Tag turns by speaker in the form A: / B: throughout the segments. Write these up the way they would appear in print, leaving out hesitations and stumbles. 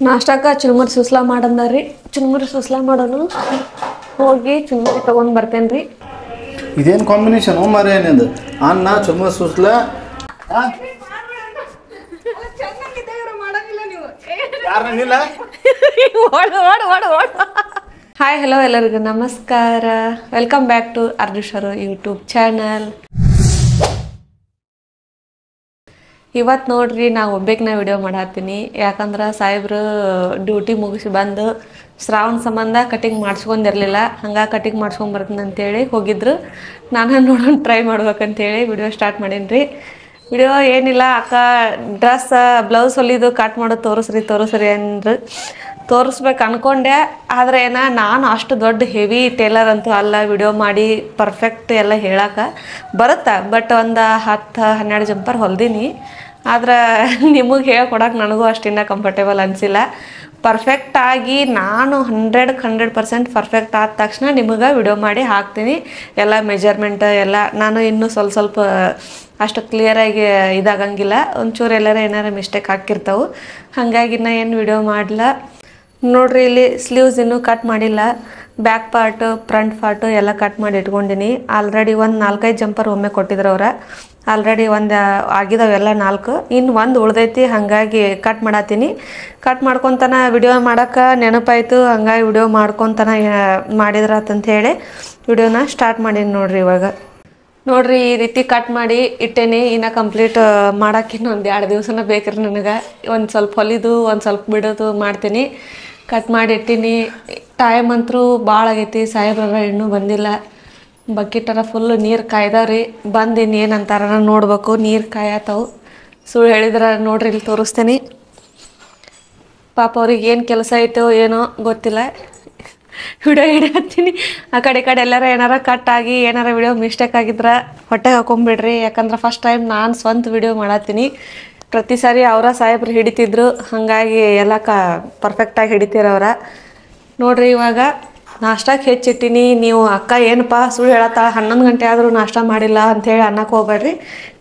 A: ನಾಷ್ಟಕ್ಕ ಚುರುಮುರಿ ಸುಸ್ಲಾ ಮಾಡಂದಾರಿ. ಚುರುಮುರಿ ಸುಸ್ಲಾ ಮಾಡೋನು, ಹೋಗಿ ಚುರುಮುರಿ ತಗೊಂಡ್ ಬರ್ತೇನ್ರಿ.
B: ಇದೇನು ಕಾಂಬಿನೇಷನ್ ಮಾರೇ ನಿಂದು? ಅನ್ನ ಚುರುಮುರಿ ಸುಸ್ಲಾ.
A: ಹಾಯ್ ಹಲೋ ಎಲ್ಲರಿಗೂ ನಮಸ್ಕಾರ. ವೆಲ್ಕಮ್ ಬ್ಯಾಕ್ ಟು ಅರ್ಜುಷರು ಯೂಟ್ಯೂಬ್ ಚಾನಲ್. ಇವತ್ತು ನೋಡ್ರಿ ನಾವು ಒಬ್ಬೇಕನ ವಿಡಿಯೋ ಮಾಡತ್ತೀನಿ. ಯಾಕಂದ್ರೆ ಸಾಹೇಬ್ರು ಡ್ಯೂಟಿ ಮುಗಿಸಿ ಬಂದು ಶ್ರಾವಣ ಸಂಬಂಧ ಕಟಿಂಗ್ ಮಾಡಿಸ್ಕೊಂಡಿರಲಿಲ್ಲ. ಹಂಗಾಗಿ ಕಟಿಂಗ್ ಮಾಡಿಸ್ಕೊಂಡು ಬರ್ತೀನಿ ಅಂತೇಳಿ ಹೋಗಿದ್ರು. ನಾನು ನೋಡೋಣ ಟ್ರೈ ಮಾಡ್ಬೇಕಂತೇಳಿ ವಿಡಿಯೋ ಸ್ಟಾರ್ಟ್ ಮಾಡೀನಿ. ವಿಡಿಯೋ ಏನಿಲ್ಲ, ಅಕ್ಕ ಡ್ರೆಸ್ ಬ್ಲೌಸ್ ಹೊಲಿದು ಕಟ್ ಮಾಡೋದು ತೋರಿಸ್ರಿ ಅಂದ್ರು. ತೋರಿಸ್ಬೇಕು ಅನ್ಕೊಂಡೆ. ಆದರೆ ನಾನು ಅಷ್ಟು ದೊಡ್ಡ ಹೆವಿ ಟೇಲರ್ ಅಂತೂ ಅಲ್ಲ. ವಿಡಿಯೋ ಮಾಡಿ ಪರ್ಫೆಕ್ಟ್ ಎಲ್ಲ ಹೇಳಕ್ಕೆ ಬರುತ್ತಾ, ಬಟ್ ಒಂದು 10-12 ಜಂಪರ್ ಹೊಲ್ದೀನಿ. ಆದ್ರೆ ನಿಮಗೆ ಹೇಳ್ಕೊಡಕ್ಕೆ ನನಗೂ ಅಷ್ಟಿನ್ನ ಕಂಫರ್ಟೇಬಲ್ ಅನಿಸಿಲ್ಲ. ಪರ್ಫೆಕ್ಟಾಗಿ ನಾನು 100% ಪರ್ಫೆಕ್ಟ್ ಆದ ತಕ್ಷಣ ನಿಮಗೆ ವಿಡಿಯೋ ಮಾಡಿ ಹಾಕ್ತೀನಿ. ಎಲ್ಲ ಮೆಜರ್ಮೆಂಟ್ ಎಲ್ಲ ನಾನು ಇನ್ನೂ ಸ್ವಲ್ಪ ಅಷ್ಟು ಕ್ಲಿಯರಾಗಿ ಇದಾಗಂಗಿಲ್ಲ. ಒಂಚೂರು ಏನಾರ ಮಿಸ್ಟೇಕ್ ಹಾಕಿರ್ತಾವೆ. ಹಾಗಾಗಿ ನಾ ಏನು ವಿಡಿಯೋ ಮಾಡಲ್ಲ. ನೋಡ್ರಿ, ಇಲ್ಲಿ ಸ್ಲೀವ್ಸ್ ಇನ್ನೂ ಕಟ್ ಮಾಡಿಲ್ಲ. ಬ್ಯಾಕ್ ಪಾರ್ಟು ಫ್ರಂಟ್ ಪಾರ್ಟು ಎಲ್ಲ ಕಟ್ ಮಾಡಿ ಇಟ್ಕೊಂಡಿನಿ. ಆಲ್ರೆಡಿ ಒಂದು 4-5 ಜಂಪರ್ ಒಮ್ಮೆ ಕೊಟ್ಟಿದ್ರು ಅವ್ರು. ಆಲ್ರೆಡಿ ಒಂದು ಆಗಿದಾವೆಲ್ಲ 4, ಇನ್ನು ಒಂದು ಉಳ್ದೈತಿ. ಹಾಗಾಗಿ ಕಟ್ ಮಾಡತ್ತೀನಿ. ಕಟ್ ಮಾಡ್ಕೊತಾನ ವಿಡಿಯೋ ಮಾಡೋಕೆ ನೆನಪಾಯಿತು. ಹಂಗಾಗಿ ವಿಡಿಯೋ ಮಾಡ್ಕೊತಾನ ಮಾಡಿದ್ರಾತಂತ ಹೇಳಿ ವಿಡಿಯೋನ ಸ್ಟಾರ್ಟ್ ಮಾಡೀನಿ. ನೋಡ್ರಿ, ಇವಾಗ ನೋಡ್ರಿ ಈ ರೀತಿ ಕಟ್ ಮಾಡಿ ಇಟ್ಟೇನಿ. ಇನ್ನು ಕಂಪ್ಲೀಟ್ ಮಾಡೋಕೆ ಇನ್ನೊಂದು 2 ದಿವಸನ ಬೇಕ್ರಿ ನನಗೆ. ಒಂದು ಸ್ವಲ್ಪ ಹೊಲಿದು ಒಂದು ಸ್ವಲ್ಪ ಬಿಡೋದು ಮಾಡ್ತೀನಿ. ಕಟ್ ಮಾಡಿ ಇಟ್ಟೀನಿ. ಟೈಮ್ ಅಂತೂ ಭಾಳ ಆಗೈತಿ. ಸಾಹೇಬ್ರ ಇನ್ನೂ ಬಂದಿಲ್ಲ. ಬಕೆಟರ ಫುಲ್ಲು ನೀರು ಕಾಯ್ದಾವ್ರಿ. ಬಂದಿನಿ ಏನಂತಾರ ನೋಡ್ಬೇಕು. ನೀರು ಕಾಯತ್ತವು. ಸುಳ್ಳು ಹೇಳಿದ್ರೆ ನೋಡ್ರಿ ಇಲ್ಲಿ ತೋರಿಸ್ತೀನಿ. ಪಾಪ ಅವ್ರಿಗೆ ಏನು ಕೆಲಸ ಐತೋ ಏನೋ ಗೊತ್ತಿಲ್ಲ. ವಿಡಿಯೋ ಹಿಡಿಯತ್ತೀನಿ. ಆ ಕಡೆ ಎಲ್ಲಾರ ಏನಾರ ಕಟ್ ಆಗಿ ಏನಾರ ವಿಡಿಯೋ ಮಿಸ್ಟೇಕ್ ಆಗಿದ್ರೆ ಹೊಟ್ಟೆ ಹಾಕೊಂಬಿಡ್ರಿ. ಯಾಕಂದ್ರೆ ಫಸ್ಟ್ ಟೈಮ್ ನಾನು ಸ್ವಂತ ವಿಡಿಯೋ ಮಾಡತ್ತೀನಿ. ಪ್ರತಿ ಸಾರಿ ಅವರ ಸಾಹೇಬ್ರು ಹಿಡಿತಿದ್ರು. ಹಾಗಾಗಿ ಎಲ್ಲ ಪರ್ಫೆಕ್ಟಾಗಿ ಹಿಡಿತೀರವ್ರ. ನೋಡ್ರಿ, ಇವಾಗ ನಾಷ್ಟಕ್ಕೆ ಹೆಚ್ಚಿಟ್ಟಿನಿ. ನೀವು ಅಕ್ಕ ಏನಪ್ಪ ಸುಳ್ಳು ಹೇಳತ್ತ 11 ಗಂಟೆ ಆದರೂ ನಾಷ್ಟ ಮಾಡಿಲ್ಲ ಅಂಥೇಳಿ ಅನ್ನಕ್ಕೆ ಹೋಗ್ಬೇಡ್ರಿ.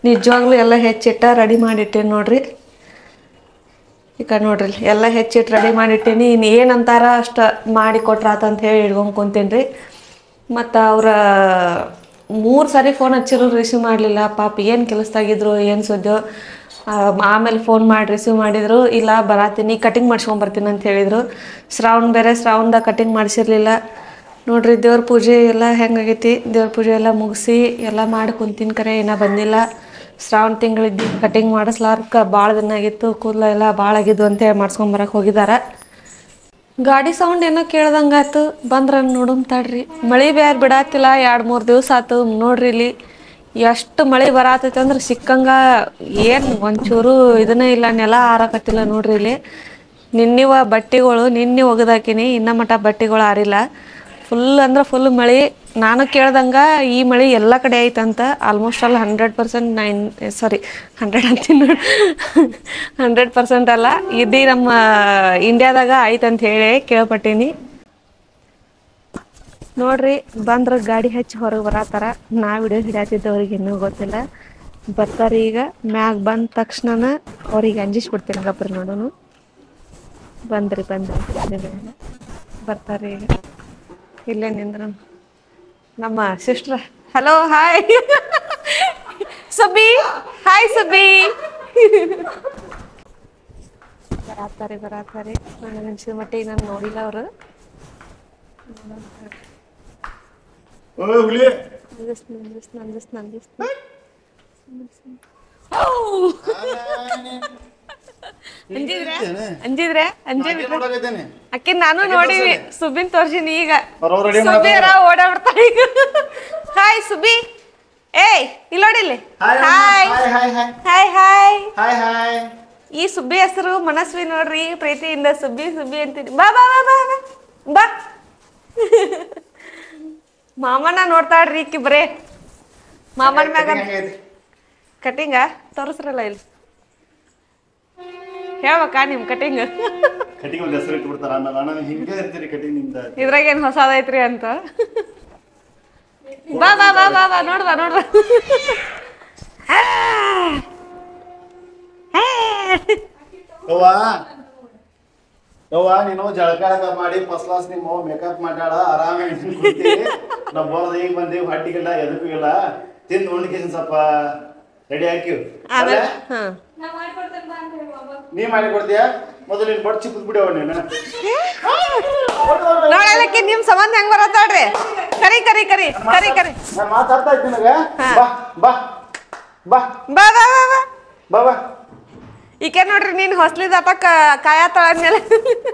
A: ನಿಜವಾಗ್ಲೂ ಎಲ್ಲ ಹೆಚ್ಚಿಟ್ಟ ರೆಡಿ ಮಾಡಿಟ್ಟೀನಿ. ನೋಡ್ರಿ, ಈಗ ನೋಡ್ರಿ ಎಲ್ಲ ಹೆಚ್ಚಿಟ್ಟು ರೆಡಿ ಮಾಡಿಟ್ಟೀನಿ. ಇನ್ನು ಏನಂತಾರ ಅಷ್ಟು ಮಾಡಿ ಕೊಟ್ರಾತಂತ ಹೇಳಿ ಇಟ್ಕೊಂಡು ಕುಂತೀನಿ ರೀ. ಮತ್ತು ಅವ್ರ 3 ಸಾರಿ ಫೋನ್ ಹಚ್ಚಿರು, ರಿಸೀವ್ ಮಾಡಲಿಲ್ಲ. ಪಾಪ ಏನು ಕೆಲಸದಾಗಿದ್ರು ಏನು ಸುದ್ದಿ. ಆಮೇಲೆ ಫೋನ್ ಮಾಡಿ ರಿಸೀವ್ ಮಾಡಿದರು. ಇಲ್ಲ ಬರತ್ತೀನಿ, ಕಟಿಂಗ್ ಮಾಡ್ಸ್ಕೊಂಬರ್ತೀನಿ ಅಂತ ಹೇಳಿದರು. ಶ್ರಾವಣದಾಗ ಕಟಿಂಗ್ ಮಾಡಿಸಿರ್ಲಿಲ್ಲ. ನೋಡ್ರಿ, ದೇವ್ರ ಪೂಜೆ ಎಲ್ಲ ಹೆಂಗಾಗೈತಿ. ದೇವ್ರ ಪೂಜೆ ಎಲ್ಲ ಮುಗಿಸಿ ಎಲ್ಲ ಮಾಡಿ ಕುಂತೀನಿ. ಕರೆ ಇನ್ನೂ ಬಂದಿಲ್ಲ. ಶ್ರಾವಣ ತಿಂಗಳಿದ್ದು ಕಟಿಂಗ್ ಮಾಡಿಸ್ಲಾರ್ಕ ಭಾಳ ದಿನ ಆಗಿತ್ತು. ಕೂದಲ ಎಲ್ಲ ಭಾಳ ಆಗಿದ್ದು ಅಂತೇಳಿ ಮಾಡಿಸ್ಕೊಂಬರಕ್ಕೆ ಹೋಗಿದ್ದಾರೆ. ಗಾಡಿ ಸೌಂಡ್ ಏನೋ ಕೇಳ್ದಂಗಾಯ್ತು. ಬಂದ್ರೆ ನೋಡೋಣ ತಡ್ರಿ. ಮಳೆ ಬೇರೆ ಬಿಡಾತಿಲ್ಲ. 2-3 ದಿವಸ ಆಯ್ತು. ನೋಡ್ರಿ ಇಲ್ಲಿ ಎಷ್ಟು ಮಳೆ ಬರತೈತೆ ಅಂದ್ರೆ ಸಿಕ್ಕಂಗ ಏನು ಒಂಚೂರು ಇದನ್ನೇ ಇಲ್ಲ. ನೆಲ ಆರಕತ್ತಿಲ್ಲ. ನೋಡ್ರಿ ಇಲ್ಲಿ ನಿನ್ನಿವ ಬಟ್ಟೆಗಳು ನಿನ್ನೆ ಒಗದಾಕಿನಿ. ಇನ್ನ ಮಟ್ಟ ಬಟ್ಟೆಗಳು ಆರಿಲ್ಲ. ಫುಲ್ ಅಂದ್ರೆ ಫುಲ್ ಮಳೆ. ನಾನು ಕೇಳ್ದಂಗೆ ಈ ಮಳೆ ಎಲ್ಲ ಕಡೆ ಐತಂತ. ಆಲ್ಮೋಸ್ಟ್ ಆಲ್ 100% 100 ಅಂತೀನಿ ನೋಡಿ. 100% ಅಲ್ಲ, ಇಡೀ ನಮ್ಮ ಇಂಡಿಯಾದಾಗ ಐತಂತ ಹೇಳಿ ಕೇಳ್ಪಟ್ಟೀನಿ. ನೋಡ್ರಿ, ಬಂದ್ರೆ ಗಾಡಿ ಹಚ್ಚಿ ಹೊರಗೆ ಬರತ್ತಾರ. ನಾ ವಿಡಿಯೋ ಹಿಡಿಯತ್ತಿದ್ದವ್ರಿಗೆ ಇನ್ನೂ ಗೊತ್ತಿಲ್ಲ. ಬರ್ತಾರೆ ಈಗ. ಮ್ಯಾಗ ಬಂದ ತಕ್ಷಣ ಅವ್ರಿಗೆ ಅಂಜಿಸ್ಬಿಡ್ತೀನಿ. ಗಪ್ರಿ ನೋಡೋನು. ಬಂದ್ರಿ ಬರ್ತಾರೆ ಈಗ. ಇಲ್ಲೇ ನಿಂದ್ರ ನಮ್ಮ sister. Hello, hi Subbi. Hi Subbi. ಬರಾತಾರೆ. ನನಗೆ ಅನ್ಸಿದ ಮಟ್ಟಿಗೆ ನಾನು ನೋಡಿಲ್ಲ ಅವರು. ಅಂಜಿದ್ರೆ ಅಕ್ಕಿ ನಾನು ನೋಡಿವಿ. ಸುಬ್ಬಿನ್ ತೋರ್ಸಿನಿ ಈಗ. ಸುಬ್ಬಿಯರ ಓಡಾಡ್ತಾರೆ ಈಗ. ಹಾಯ್ ಸುಬ್ಬಿ. ಏಯ್ ಇಲ್ಲಿ ನೋಡಿಲ್ಲಿ. ಹಾಯ್. ಈ ಸುಬ್ಬಿ ಹೆಸರು ಮನಸ್ವಿ ನೋಡ್ರಿ. ಪ್ರೀತಿಯಿಂದ ಸುಬ್ಬಿ ಅಂತೀನಿ. ಬಾ ಮಾಮನ ನೋಡ್ತಾಳ್ರಿ ಈಕಿ. ಬರೇ ಮಾಮನ ಮ್ಯಾಗ ಕಟಿಂಗ ತೋರಿಸ್ರಲ್ಲ. ಇಲ್ಲಿ ಹೇಳ್ಬೇಕಾ ನಿಮ್ ಕಟಿಂಗ್? ಇದ್ರಾಗ ಏನ್ ಹೊಸದೈತ್ರಿ ಅಂತ. ಬಾ ನೋಡ್ದ
B: ಯವ್ವ ನೀನು ಜಳಕ ಮಾಡಿ ಫಸ್ಟ್ ಕ್ಲಾಸ್ ನಿಮ್ಮ ಮೇಕಪ್ ಮಾಡ್ಯಾಳ ಆರಾಮಾಗಿ ಕುಂತೀವಿ ನಾವು ಬೋರ್ದ ಈಗ ಬಂದೀವಿ ಹೊಟ್ಟಿಗಿಲ್ಲ ಎದಕ್ಕಿಲ್ಲ ತಿಂದು ಉಣ್ಕಿಸಿನ ಸ್ವಲ್ಪ ರೆಡಿ ಹಾಕಿವ್ ನೀ ಮಾಡಿ ಕೊಡ್ತೀಯ ಮೊದಲು ನೀನು ಬಡ್ ಚಿಕ್ಕದ್ ಬಿಡವ ನೀನು
A: ನೋಡಲಕ್ಕೆ ನಿಮ್ ಸಂಬಂಧ ಹೆಂಗ್ ಬರತ್ತಾಡ್ರಿ ಕರಿ ಕರಿ ಕರಿ ಕರಿ ಕರಿ
B: ನಾನು ಮಾತಾಡ್ತಾ ಇದ್ದೀನಿ ನನಗೆ ಬಾ ಬಾ ಬಾ
A: ಬಾ ಬಾ ಬಾ ಬಾ
B: ಬಾ ಬಾ
A: ಈಕೆ ನೋಡ್ರಿ ನೀನ್ ಹೊಸ್ಲಿದ ಅಪ್ಪಕ್ಕ ಕಾಯ ತೊಳದ್ಮೇಲೆ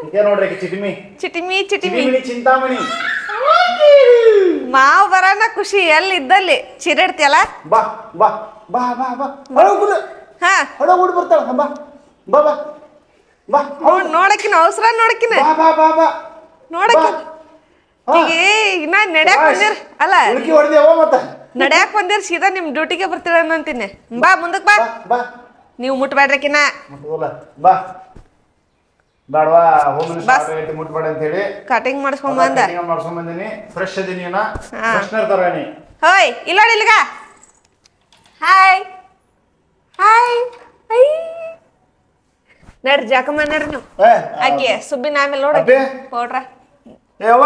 B: ಈಕೆ ನೋಡ್ರಿ ಚಿಟಿಮಿ
A: ಚಿಟಿಮಿ ಚಿಟಿಮಿ
B: ಚಿಂತಾಮಣಿ
A: ಮಾವ್ ಬರೋಣ ಖುಷಿ ಎಲ್ಲಿ ಇದ್ದಲ್ಲಿ ಚಿರಿಡ್ತಿಯಲ್ಲ
B: ಬಾ ಬಾ ಬಾ ಬಾ ಬಾ ಹೊರಗುಡು
A: ಹಾ
B: ಹೊರಗುಡು ಬರ್ತಾಳ ಬಾ ಬಾ ಬಾ ಬಾ
A: ನೋಡಕಿನ ಅವಸರ ನೋಡಕಿನ
B: ಬಾ ಬಾ ಬಾ ಬಾ
A: ನೋಡಕಿನ ಈಗ ಇನ್ನ ನಡ್ಯಾಕ್ ಬಂದಿರ್ ಅಲ್ಲ
B: ಉಳ್ಕಿ ಹೊಡೆದೇವ ಮತ್ತ
A: ನಡ್ಯಾಕ್ ಬಂದಿರ್ ಸೀದಾ ನಿಮ್ ಡ್ಯೂಟಿಗೆ ಬರ್ತೀರ ಅಂತೀನಿ ಬಾ ಮುಂದಕ್ ಬಾ
B: ಬಾ
A: ನೀವು ಮುಟ್ಬೇಡ್ರಕಿನ
B: ಮುಟ್ಬೋಲ್ಲ ಬಾ ಬಾಡ್ವಾ ಹೋಮನ್ ಸ್ಟಾರ್ಟ್ ಮುಟ್ಬೇಡ ಅಂತ ಹೇಳಿ
A: ಕಟಿಂಗ್ ಮಾಡಿಸ್ಕೊಂಡ್ ಬಂದ
B: ಕಟಿಂಗ್ ಮಾಡ್ಸ್ಕೊಂಡ್ ಬಂದಿನಿ ಫ್ರೆಶ್ ಅದೀನಿ ನಾ ಫ್ರೆಶ್ನರ್ ತರಾನಿ
A: ಹೋಯ್ ಇಲ್ಲ ನೋಡಿ ಇಲ್ಗ ಹಾಯ್ ಹಾಯ್ ನಡ್ರಿ ಜಾಕಮ್ಮ ನಡ್ರಿ ನೀವು ಆಕೆ ಸುಬ್ಬಿನ ಆಮೇಲೆ ನೋಡ್ರಿ ಹೋಡ್ರ
B: ಏವ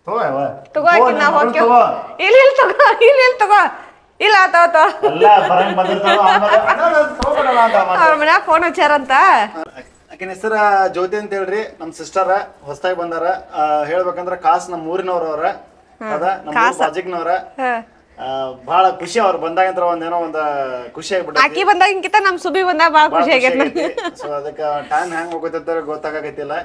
B: ತಗೋ ಯವ್ವ
A: ತಗೋ ಆಕಿ ನಾವು ಹೋಗ್ತೇವೆ ಇಲ್ಲ ಇಲ್ಲ ತಗೋ ಇಲ್ಲ ತಗೋ ಇಲ್ಲ ತಗೋ
B: ಎಲ್ಲ ಬರಂಗ್ ಬಂದಿರ್ತಾವ ತಗೋಬೇಡಲ್ಲ ಅಂತ
A: ಅವ್ರ ಮನ್ಯಾಗ ಫೋನ್ ಹಚ್ಚಾರಂತ
B: ಆಕಿನ ಹೆಸರ ಜ್ಯೋತಿ ಅಂತ ಹೇಳ್ರಿ ನಮ್ ಸಿಸ್ಟರ್ ಹೊಸದಾಗಿ ಬಂದಾರ ಹೇಳ್ಬೇಕಂದ್ರ ಕಾಸ್ ನಮ್ ಊರಿನವ್ರ ಅವ್ರ ಅದ ನಮ್ಮ ಬಾಜಿಕ್ನವ್ರ ಬಹಳ ಖುಷಿ ಅವ್ರು ಬಂದಾಗಂತ್ರ ಒಂದೇನೋ ಒಂದ್ ಖುಷಿ ಆಗ್ಬಿಟ್ಟ
A: ಆಕಿ ಬಂದಾಗಿಂಕಿತ ನಮ್ ಸುಬಿ ಬಂದಾಗ ಬಾಳ ಖುಷಿ ಆಗೈತೆ
B: ಸೊ ಅದಕ್ಕ ಟೈಮ್ ಹೆಂಗ್ ಹೋಗೈತೆ ಗೊತ್ತಾಗೈತಿಲ್ಲ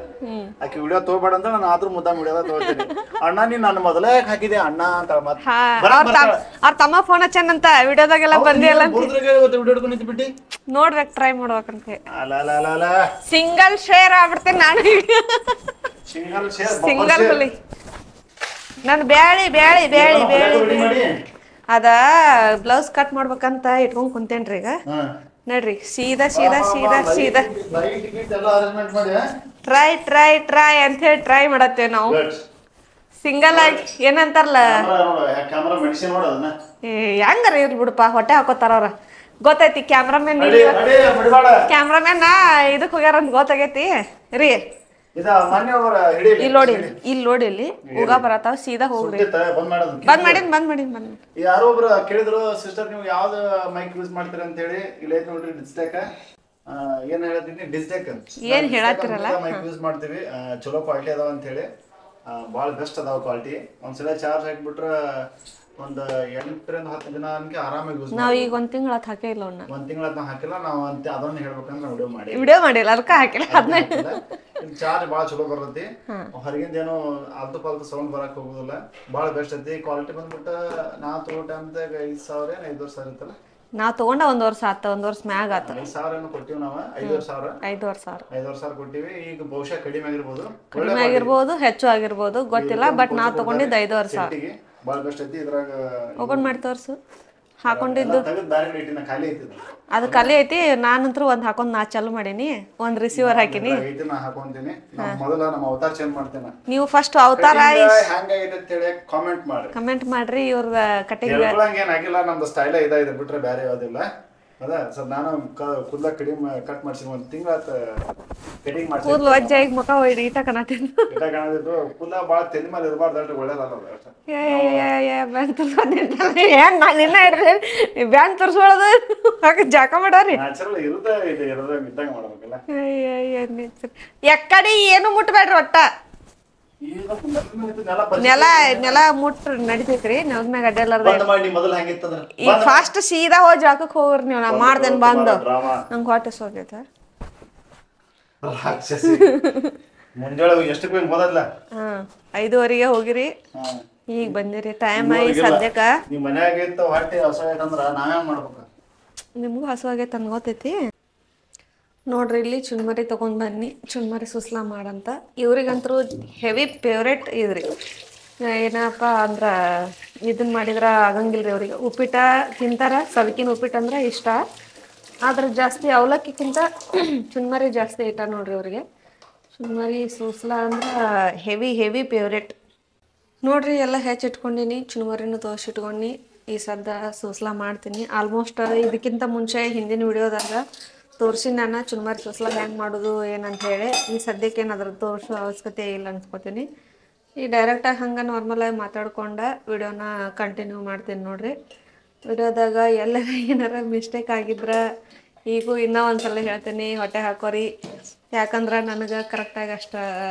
B: ಆಕಿ ವಿಡಿಯೋ ತಗೋಬೇಡ ಅಂತ ನಾನು ಆದ್ರೂ ಮುದ್ದಾಮ್ ವಿಡಿಯೋ ತಗೋತೀನಿ ಅಣ್ಣ ನೀನ್ ನನ್ನ ಮೊದಲೇ ಹಾಕಿದೆ ಅಣ್ಣ ಅಂತ
A: ಅವ್ರ ತಮ್ಮ ಫೋನ್ ಹಚ್ಚನಂತ ವಿಡಿಯೋದಾಗೆಲ್ಲ ಬಂದಿಲ್ಲ
B: ವಿಡಿಯೋ ಹಿಡ್ಕೊಂಡು ನಿಂತ್ಬಿಟ್ಟಿ
A: ನೋಡ್ಬೇಕು ಟ್ರೈ ಮಾಡ್ಬೇಕಂತ
B: ಅಲ್ಲ
A: ಸಿಂಗಲ್ ಶೇರ್ ಆಗ್ಬಿಡ್ತೇನೆ ನಾನು ಸಿಂಗಲ್ ಹುಲಿ ನನ್ ಬ್ಯಾಳಿ ಬ್ಯಾಳಿ ಬ್ಯಾಳಿ ಬ್ಯಾಳಿ ಅದ ಬ್ಲೌಸ್ ಕಟ್ ಮಾಡ್ಬೇಕಂತ ಇಟ್ಕೊಂಡ್ ಕುಂತೇನ್ರಿ ಈಗ ನೋಡ್ರಿ ಸೀದಾ ಸೀದಾ ಸೀದಾ ಸೀದಾ ಟ್ರೈ ಟ್ರೈ ಟ್ರೈ ಅಂತ ಹೇಳಿ ಟ್ರೈ ಮಾಡತ್ತೇವ್ ನಾವು ಸಿಂಗಲ್ ಆಗಿ ಏನಂತಾರಲ್ಲ ಹೆಂಗಾರ ಇರ್ಲಿ ಬಿಡಪ್ಪ ಹೊಟ್ಟೆ ಹಾಕೋತಾರ ಅವ್ರ ಗೊತ್ತೈತಿ ಕ್ಯಾಮ್ರಾಮನ್ ಕ್ಯಾಮ್ರಾಮನ್ ಇದಕ್ ಹೋಗ್ಯಾರ ಅಂತ ಗೊತ್ತಾಗೈತಿ ರೀ ಇಲ್ಲಿ ನೋಡಿ ಇಲ್ಲಿ ನೋಡಿ ಇಲ್ಲಿ ಹೋಗ ಬರತಾವ ಸೀದಾ ಹೋಗ್ರಿ ಬಂದ್ ಮಾಡಿನ್
B: ಯಾರೋ ಒಬ್ರು ಕೇಳಿದ್ರು ಸಿಸ್ಟರ್ ನೀವು ಯಾವ್ದು ಮೈಕ್ ಯೂಸ್ ಮಾಡ್ತೀರ ಅಂತ ಹೇಳಿ ಇಲ್ಲ ಐತ್ ನೋಡ್ರಿ ಡಿಸ್ಟೆಕ್ ಏನ್ ಹೇಳ್ತೀನಿ ಡಿಸ್ಟೆಕ್
A: ಏನ್ ಹೇಳತ್ತಿರಲ್ಲ
B: ಮೈಕ್ ಯೂಸ್ ಮಾಡ್ತೀವಿ ಚಲೋ ಕ್ವಾಲಿಟಿ ಅದಾವ ಅಂತ ಹೇಳಿ ಬಹಳ ಬೆಸ್ಟ್ ಅದಾವ ಕ್ವಾಲಿಟಿ ಒಂದ್ಸಲ ಚಾರ್ಜ್ ಹಾಕ್ಬಿಟ್ರ ಒಂದ್ 8 ರಿಂದ 10 ದಿನ ಅನ್ಕೆ ಆರಾಮಾಗಿ ಯೂಸ್
A: ನಾವ್ ಈಗ ಒಂದ್ ತಿಂಗಳ ಹಾಕೇ ಇಲ್ಲ
B: ಒಂದ್ ತಿಂಗಳ ಹಾಕಿಲ್ಲ ನಾವು ಅದನ್ನ ಹೇಳ್ಬೇಕಂದ್ರೆ
A: ವಿಡಿಯೋ ಮಾಡಿಲ್ಲ ಅದಕ್ಕ ಹಾಕಿಲ್ಲ ಅದನ್ನ
B: ಚಾರ್ಜ್ ಬಾಳ ಚಲೋ ಬರ್ತೈತಿ ಹೊರಗಿಂದ ಏನೋ ಅಲ್ತು ಪಾಲ್ತು ಸೌಂಡ್ ಬರಕ್ ಹೋಗುದಿಲ್ಲ ಬಾಳ ಬೆಸ್ಟ್ ಐತಿ ಕ್ವಾಲಿಟಿ ಬಂದ್ಬಿಟ್ಟು ನಾ ತಗೋ ಟೈಮ್ದಾಗ 5,000 ಏನ್ 5,000 ಇತ್ತಲ್ಲ
A: ನಾವ್ ತಗೊಂಡ 1 ವರ್ಷ ಆತ 1 ವರ್ಷ ಮ್ಯಾಗ ಆತ
B: 5,000 ಏನೋ ಕೊಟ್ಟಿವಿ ನಾವು 5,000 ಕೊಟ್ಟಿವಿ ಈಗ ಬಹುಶಃ ಕಡಿಮೆ ಆಗಿರ್ಬೋದು
A: ಹೆಚ್ಚು ಆಗಿರ್ಬೋದು ಗೊತ್ತಿಲ್ಲ ಬಟ್ ನಾವ್ ತಗೊಂಡಿದ್ದು 5,000
B: ಬಾಳ ಬೆಸ್ಟ್ ಐತಿ ಇದ್ರಾಗ
A: ಓಪನ್ ಮಾಡಿ ತೋರ್ಸು ಹಾಕೊಂಡಿದ್ದು ಅದು ಖಾಲಿ ಐತಿ ನಾನಂತೂ ಒಂದ್ ಹಾಕೊಂಡ್ ನಾ ಚಾಲು ಮಾಡೀನಿ ಒಂದ್ ರಿಸೀವರ್ ಹಾಕಿನಿ ನೀವು ಫಸ್ಟ್ ಅವತಾರ ಕಮೆಂಟ್ ಮಾಡ್ರಿ ಇವ್ರ ಕಟಿಂಗ್
B: ಏನಾಗಿಲ್ಲ ನಮ್ದು ಸ್ಟೈಲ ಇದಾಗಿದೆ ಬಿಟ್ರೆ ಬೇರೆ ಯಾವ್ದಿಲ್ಲ ಅದ ಸರ್ ನಾನು ಕೂದಲ ಕಡಿಮೆ ಕಟ್ ಮಾಡ್ಸಿನಿ ಒಂದ್ ತಿಂಗಳ ಕಟಿಂಗ್ ಮಾಡ್ಸಿ
A: ಕೂದಲು ವಜ್ಜಾಗಿ ಮುಖ ಹೊಯ್ದು ಈಟ ಕಾಣತಿದ್ದು
B: ಕೂದಲ ಬಾಳ ತೆಲಿ ಮೇಲೆ ಇರಬಾರ್ದು ಒಳ್ಳೇದಲ್ಲ
A: ನಿನ್ನ ಹಿಡ್ರಿ ಬ್ಯಾಂಕ್ ತೋರ್ಸೋಳದು ಜಾಕ ಮಾಡಾರಿ
B: ನ್ಯಾಚುರಲ್ ಇರುತ್ತೆ ಇದ್ದಾಗ ಮಾಡ್ಬೇಕಲ್ಲ
A: ಎಕ್ಕಡಿ ಏನು ಮುಟ್ಬೇಡ್ರಿ ಒಟ್ಟ ನೆಲ ಮುಟ್ರ ನಡಿತೈತ್ರಿ ನೆಲದ ಮ್ಯಾಗ ಅಡ್ಡಾಡ್ಲಾರ್ದ ಈಗ ಫಾಸ್ಟ್ ಸೀದಾ ಹೋಗಿ ಜಾಕಕ್ ಹೋಗ್ರಿ ನೀವು ನಾ ಮಾಡ್ದೇನ್ ಬಂದು ನಂಗೆ ಹೊಟ್ಟೆ ಸೋಗೈತ
B: ಮುಂಜಾನೆ ಎಷ್ಟಕ್ಕೆ ಹೋದಲ್ಲ
A: 5:30ಗೆ ಹೋಗಿರಿ ಈಗ ಬಂದಿರಿ ಟೈಮ್ ಆಗಿ ಸದ್ಯಕ್ಕ
B: ನಿಮ್ ಮನ್ಯಾಗ ಇತ್ತು ಹೊಟ್ಟೆ ಹಸುವಾಗೈತಂದ್ರ ನಾವೇನ್ ಮಾಡ್ಬೇಕು
A: ನಿಮ್ಗೂ ಹಸುವಾಗೈತೆ ಅನ್ ಗೊತ್ತೈತಿ ನೋಡ್ರಿ ಇಲ್ಲಿ ಚುನ್ಮರಿ ತೊಗೊಂಡು ಬನ್ನಿ ಚುನ್ಮರಿ ಸುಸ್ಲಾ ಮಾಡಂತ ಇವ್ರಿಗಂತರೂ ಹೆವಿ ಫೇವ್ರೇಟ್ ಇದ್ರಿ ಏನಪ್ಪ ಅಂದ್ರೆ ಇದನ್ನ ಮಾಡಿದ್ರೆ ಆಗಂಗಿಲ್ರಿ ಅವ್ರಿಗೆ ಉಪ್ಪಿಟ್ಟ ತಿಂತಾರ ಸದಕಿನ ಉಪ್ಪಿಟ್ಟು ಅಂದ್ರೆ ಇಷ್ಟ ಆದ್ರೆ ಜಾಸ್ತಿ ಅವಲಕ್ಕಿಕ್ಕಿಂತ ಚುನ್ಮರಿ ಜಾಸ್ತಿ ಇಷ್ಟ ನೋಡ್ರಿ ಅವ್ರಿಗೆ ಚುನ್ಮರಿ ಸೂಸ್ಲಾ ಅಂದ್ರೆ ಹೆವಿ ಫೇವ್ರೇಟ್ ನೋಡ್ರಿ ಎಲ್ಲ ಹೆಚ್ಚಿಟ್ಕೊಂಡಿನಿ ಚುನ್ಮರಿನೂ ತೋರಿಸಿಟ್ಕೊಂಡು ಈ ಸದ್ದ ಸೂಸ್ಲಾ ಮಾಡ್ತೀನಿ ಆಲ್ಮೋಸ್ಟ್ ಇದಕ್ಕಿಂತ ಮುಂಚೆ ಹಿಂದಿನ ವಿಡಿಯೋದಾಗ ತೋರಿಸಿ ನಾನು ಚುರುಮುರಿ ಸುಸ್ಲ ಹೆಂಗೆ ಮಾಡೋದು ಏನಂತ ಹೇಳಿ ಈ ಸದ್ಯಕ್ಕೆ ಏನು ಅದ್ರ ತೋರಿಸೋ ಅವಶ್ಯಕತೆ ಇಲ್ಲ ಅನ್ಸ್ಕೊತೀನಿ. ಈ ಡೈರೆಕ್ಟಾಗಿ ಹಂಗೆ ನಾರ್ಮಲಾಗಿ ಮಾತಾಡ್ಕೊಂಡು ವಿಡಿಯೋನ ಕಂಟಿನ್ಯೂ ಮಾಡ್ತೀನಿ ನೋಡಿರಿ. ವಿಡಿಯೋದಾಗ ಎಲ್ಲರ ಏನಾರ ಮಿಸ್ಟೇಕ್ ಆಗಿದ್ರೆ ಈಗೂ ಇನ್ನೂ ಒಂದ್ಸಲ ಹೇಳ್ತೀನಿ, ಹೊಟ್ಟೆ ಹಾಕೋರಿ. ಯಾಕಂದ್ರೆ ನನಗೆ ಕರೆಕ್ಟಾಗಿ ಅಷ್ಟು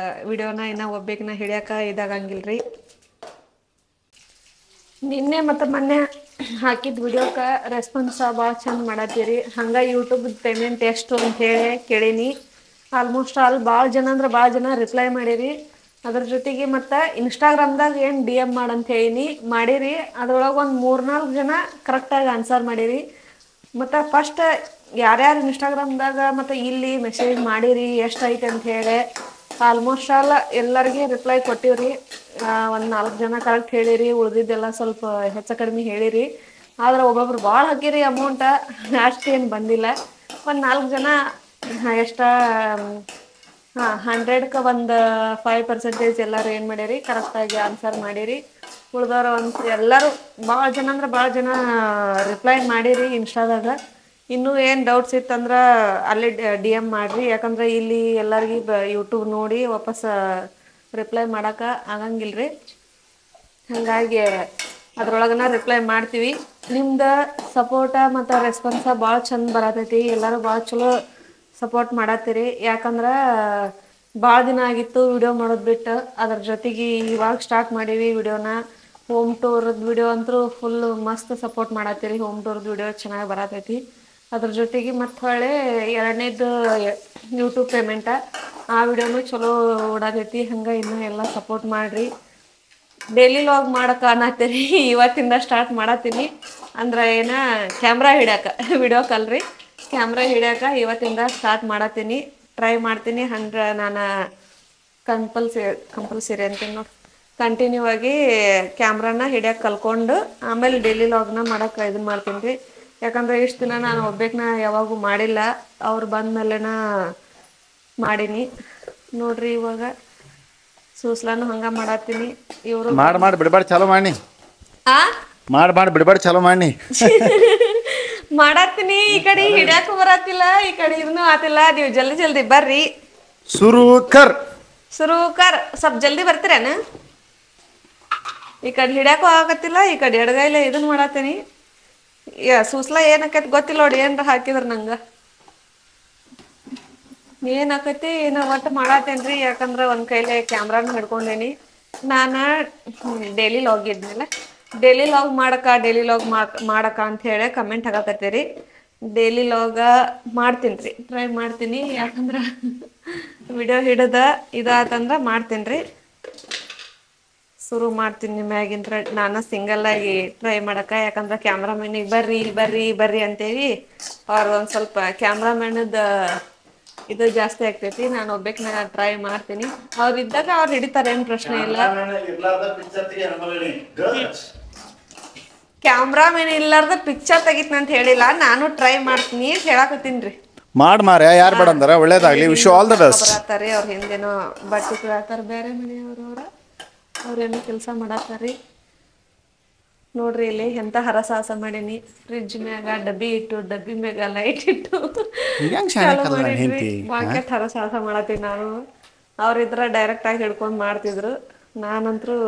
A: ವಿಡಿಯೋನ ಇನ್ನೂ ಒಬ್ಬೇಕಿನ ಹಿಡಿಯೋಕೆ ಇದಾಗಂಗಿಲ್ಲ ರೀ. ನಿನ್ನೆ ಮತ್ತು ಮೊನ್ನೆ ಹಾಕಿದ ವಿಡಿಯೋಕ್ಕೆ ರೆಸ್ಪಾನ್ಸ ಭಾಳ ಚಂದ ಮಾಡತ್ತೀರಿ. ಹಂಗೆ ಯೂಟ್ಯೂಬ್ ಪೇಮೆಂಟ್ ಎಷ್ಟು ಅಂಥೇಳಿ ಕೇಳೀನಿ. ಆಲ್ಮೋಸ್ಟ್ ಆಲ್ ಭಾಳ ಜನ ರಿಪ್ಲೈ ಮಾಡಿರಿ. ಅದ್ರ ಜೊತೆಗೆ ಮತ್ತು ಇನ್ಸ್ಟಾಗ್ರಾಮ್ದಾಗ ಏನು DM ಮಾಡಂತ ಹೇಳಿನಿ ಮಾಡಿರಿ. ಅದ್ರೊಳಗೆ ಒಂದು 3-4 ಜನ ಕರೆಕ್ಟಾಗಿ ಆನ್ಸರ್ ಮಾಡಿರಿ. ಮತ್ತು ಫಸ್ಟ್ ಯಾರ್ಯಾರು ಇನ್ಸ್ಟಾಗ್ರಾಮ್ದಾಗ ಮತ್ತು ಇಲ್ಲಿ ಮೆಸೇಜ್ ಮಾಡಿರಿ ಎಷ್ಟೈತೆ ಅಂತ ಹೇಳಿ ಆಲ್ಮೋಸ್ಟ್ ಆಲ್ ಎಲ್ಲರಿಗೆ ರಿಪ್ಲೈ ಕೊಟ್ಟಿವ್ರಿ. ಒಂದು 4 ಜನ ಕರೆಕ್ಟ್ ಹೇಳಿರಿ, ಉಳಿದಿದ್ದೆಲ್ಲ ಸ್ವಲ್ಪ ಹೆಚ್ಚು ಕಡಿಮೆ ಹೇಳಿರಿ. ಆದ್ರೆ ಒಬ್ಬೊಬ್ರು ಭಾಳ ಹಾಕಿರಿ ಅಮೌಂಟ, ಅಷ್ಟೇನು ಬಂದಿಲ್ಲ. ಒಂದು 4 ಜನ ಎಷ್ಟು 100ಕ್ಕೆ ಒಂದು 5% ಎಲ್ಲರೂ ಏನು ಮಾಡಿರಿ ಕರೆಕ್ಟಾಗಿ ಆನ್ಸರ್ ಮಾಡಿರಿ. ಉಳ್ದವ್ರು ಎಲ್ಲರೂ ಭಾಳ ಜನ ರಿಪ್ಲೈ ಮಾಡಿರಿ ಇನ್ಸ್ಟಾದಾಗ. ಇನ್ನೂ ಏನು ಡೌಟ್ಸ್ ಇತ್ತಂದ್ರೆ ಅಲ್ಲೇ DM ಮಾಡಿರಿ. ಯಾಕಂದ್ರೆ ಇಲ್ಲಿ ಎಲ್ಲರಿಗೆ ಯೂಟ್ಯೂಬ್ ನೋಡಿ ವಾಪಸ್ ರಿಪ್ಲೈ ಮಾಡೋಕೆ ಆಗಂಗಿಲ್ಲ ರೀ. ಹಾಗಾಗಿ ಅದ್ರೊಳಗನ ರಿಪ್ಲೈ ಮಾಡ್ತೀವಿ. ನಿಮ್ದು ಸಪೋರ್ಟ ಮತ್ತು ರೆಸ್ಪಾನ್ಸ ಭಾಳ ಚಂದ ಬರತೈತಿ. ಎಲ್ಲರೂ ಭಾಳ ಚಲೋ ಸಪೋರ್ಟ್ ಮಾಡತ್ತೀರಿ. ಯಾಕಂದ್ರೆ ಭಾಳ ದಿನ ಆಗಿತ್ತು ವಿಡಿಯೋ ಮಾಡೋದು ಬಿಟ್ಟು. ಅದ್ರ ಜೊತೆಗೆ ಇವಾಗ ಸ್ಟಾರ್ಟ್ ಮಾಡೀವಿ ವಿಡಿಯೋನ. ಹೋಮ್ ಟೂರ್ದು ವಿಡಿಯೋ ಅಂತೂ ಫುಲ್ ಮಸ್ತ್ ಸಪೋರ್ಟ್ ಮಾಡತ್ತೀರಿ. ಹೋಮ್ ಟೂರ್ದು ವಿಡಿಯೋ ಚೆನ್ನಾಗಿ ಬರತೈತಿ. ಅದ್ರ ಜೊತೆಗೆ ಮತ್ತು ಹೊಳ್ಳಿ 2ನೇದು ಯೂಟ್ಯೂಬ್ ಪೇಮೆಂಟ ಆ ವಿಡಿಯೋನು ಚಲೋ ಓಡಾತೈತಿ. ಹಂಗೆ ಇನ್ನೂ ಎಲ್ಲ ಸಪೋರ್ಟ್ ಮಾಡಿರಿ. ಡೈಲಿ ಲಾಗ್ ಮಾಡೋಕೆ ಅನ್ನತ್ತೀರಿ. ಇವತ್ತಿಂದ ಸ್ಟಾರ್ಟ್ ಮಾಡತ್ತೀನಿ. ಅಂದ್ರೆ ಕ್ಯಾಮ್ರಾ ಹಿಡ್ಯಾಕ ವಿಡಿಯೋ ಕಲ್ರಿ ಕ್ಯಾಮ್ರಾ ಹಿಡ್ಯಾಕ ಇವತ್ತಿಂದ ಸ್ಟಾರ್ಟ್ ಮಾಡತ್ತೀನಿ. ಟ್ರೈ ಮಾಡ್ತೀನಿ. ನಾನು ಕಂಪಲ್ಸರಿ ಅಂತೀನಿ ನೋಡಿ, ಕಂಟಿನ್ಯೂ ಆಗಿ ಕ್ಯಾಮ್ರಾನ ಹಿಡ್ಯಾಕೆ ಕಲ್ಕೊಂಡು ಆಮೇಲೆ ಡೈಲಿ ಲಾಗ್ನ ಮಾಡೋಕೆ ಇದನ್ನ ಮಾಡ್ತೀನಿ ರೀ. ಯಾಕಂದ್ರೆ ಇಷ್ಟು ದಿನ ನಾನು ಒಬ್ಬೇಕನ್ನ ಯಾವಾಗೂ ಮಾಡಿಲ್ಲ. ಅವ್ರು ಬಂದಮೇಲೆನ ಮಾಡೀನಿ ನೋಡ್ರಿ. ಇವಾಗ ಸೂಸ್ಲಾನು ಹಂಗೆ ಮಾಡತ್ತೀನಿ. ಇವರು
B: ಮಾಡಿ ಬಿಡಬಾರ್ದು ಚಾಲೂ ಮಾಡಿ ಮಾಡಿ ಬಿಡಬಾರ್ದು ಚಾಲೂ ಮಾಡಿ
A: ಮಾಡತ್ತೀನಿ. ಈ ಕಡೆ ಹಿಡ್ಯಾಕು ಬರತ್ತಿಲ್ಲ, ಈ ಕಡೆ ಇದನ್ನು ಆತಿಲ್ಲ. ನೀವು ಜಲ್ದಿ ಬರ್ರಿ.
B: ಸುರುಕರ್
A: ಸ್ವಲ್ಪ ಜಲ್ದಿ ಬರ್ತೀರೇನ? ಈ ಕಡೆ ಹಿಡ್ಯಾಕು ಆಗತ್ತಿಲ್ಲ, ಈ ಕಡೆ ಎಡಗೈಲೆ ಇದನ್ನ ಮಾಡತ್ತೀನಿ. ಸೂಸ್ಲಾ ಏನಾಕೈತಿ ಗೊತ್ತಿಲ್ಲ ನೋಡಿ. ಏನಾರ ಹಾಕಿದ್ರ ನಂಗೆ ಏನಾಕೈತಿ ಏನೋ ಒಟ್ಟು ಮಾಡತ್ತೇನ್ರಿ. ಯಾಕಂದ್ರೆ ಒಂದು ಕೈಲೆ ಕ್ಯಾಮ್ರಾನ ಹಿಡ್ಕೊಂಡೇನಿ. ನಾನು ಡೈಲಿ ಲಾಗ್ ಇದ್ಮೇಲೆ ಡೈಲಿ ಲಾಗ್ ಮಾಡಕ ಅಂತ ಹೇಳಿ ಕಮೆಂಟ್ ಹಾಕಕತ್ತೀರಿ. ಡೈಲಿ ಲಾಗ ಮಾಡ್ತೀನಿ ರೀ, ಟ್ರೈ ಮಾಡ್ತೀನಿ. ಯಾಕಂದ್ರೆ ವಿಡಿಯೋ ಹಿಡಿದ ಇದಾತಂದ್ರೆ ಮಾಡ್ತೀನಿ ರೀ. ಶುರು ಮಾಡ್ತೀನಿ ಮ್ಯಾಗಿಂದ ನಾನು ಸಿಂಗಲ್ಲಾಗಿ ಟ್ರೈ ಮಾಡಕ್ಕೆ. ಯಾಕಂದ್ರೆ ಕ್ಯಾಮ್ರಾಮನ್ನಿಗೆ ಬರ್ರಿ ಅಂತೇವಿ. ಅವ್ರು ಒಂದು ಸ್ವಲ್ಪ ಕ್ಯಾಮ್ರಾಮನ್ದ ಇದು ಜಾಸ್ತಿ ಆಗ್ತೈತಿ. ನಾನು ಒಬ್ಬೇಕನ್ನ ಟ್ರೈ ಮಾಡ್ತೀನಿ. ಅವ್ರು ಇದ್ದಾಗ ಅವ್ರು ಹಿಡಿತಾರೆ, ಏನು ಪ್ರಶ್ನೆ ಇಲ್ಲ. ಕ್ಯಾಮ್ರಾಮನ್ ಇಲ್ಲಾರ್ದ ಪಿಕ್ಚರ್ ತೆಗಿತೀನಿ ಅಂತ ಹೇಳಿಲ್ಲ, ನಾನು ಟ್ರೈ ಮಾಡ್ತೀನಿ ಹೇಳಕತ್ತೀನಿ ರೀ.
B: ಮಾರ್ಯ ಯಾರು ಬೇಡ ಅಂದಾರ. ಒಳ್ಳೇದಾಗ್ಲಿ. Wish you all the best.
A: ಬರತ್ತಾರೆ ಅವ್ರ ಹಿಂದೇನೋ ಬಟ್ಟೆ ತೊಳತಾರ, ಬೇರೆ ಮನೆಯವ್ರವ್ರ ಅವ್ರೇನೋ ಕೆಲಸ ಮಾಡತ್ತಾರ್ರಿ. ನೋಡ್ರಿ ಇಲ್ಲಿ ಎಂತ ಹರಸಾಹಸ ಮಾಡೀನಿ. ಫ್ರಿಜ್ ಮ್ಯಾಗ ಡಬ್ಬಿ ಇಟ್ಟು, ಡಬ್ಬಿ ಮ್ಯಾಗ ಲೈಟ್ ಇಟ್ಟು ಬಾಕೆಟ್ ಹರಸಾಹಸ ಮಾಡತ್ತೀನಿ ನಾನು. ಅವ್ರಿದ್ರ ಡೈರೆಕ್ಟಾಗಿ ಹಿಡ್ಕೊಂಡು ಮಾಡ್ತಿದ್ರು. ನಾನಂತರೂ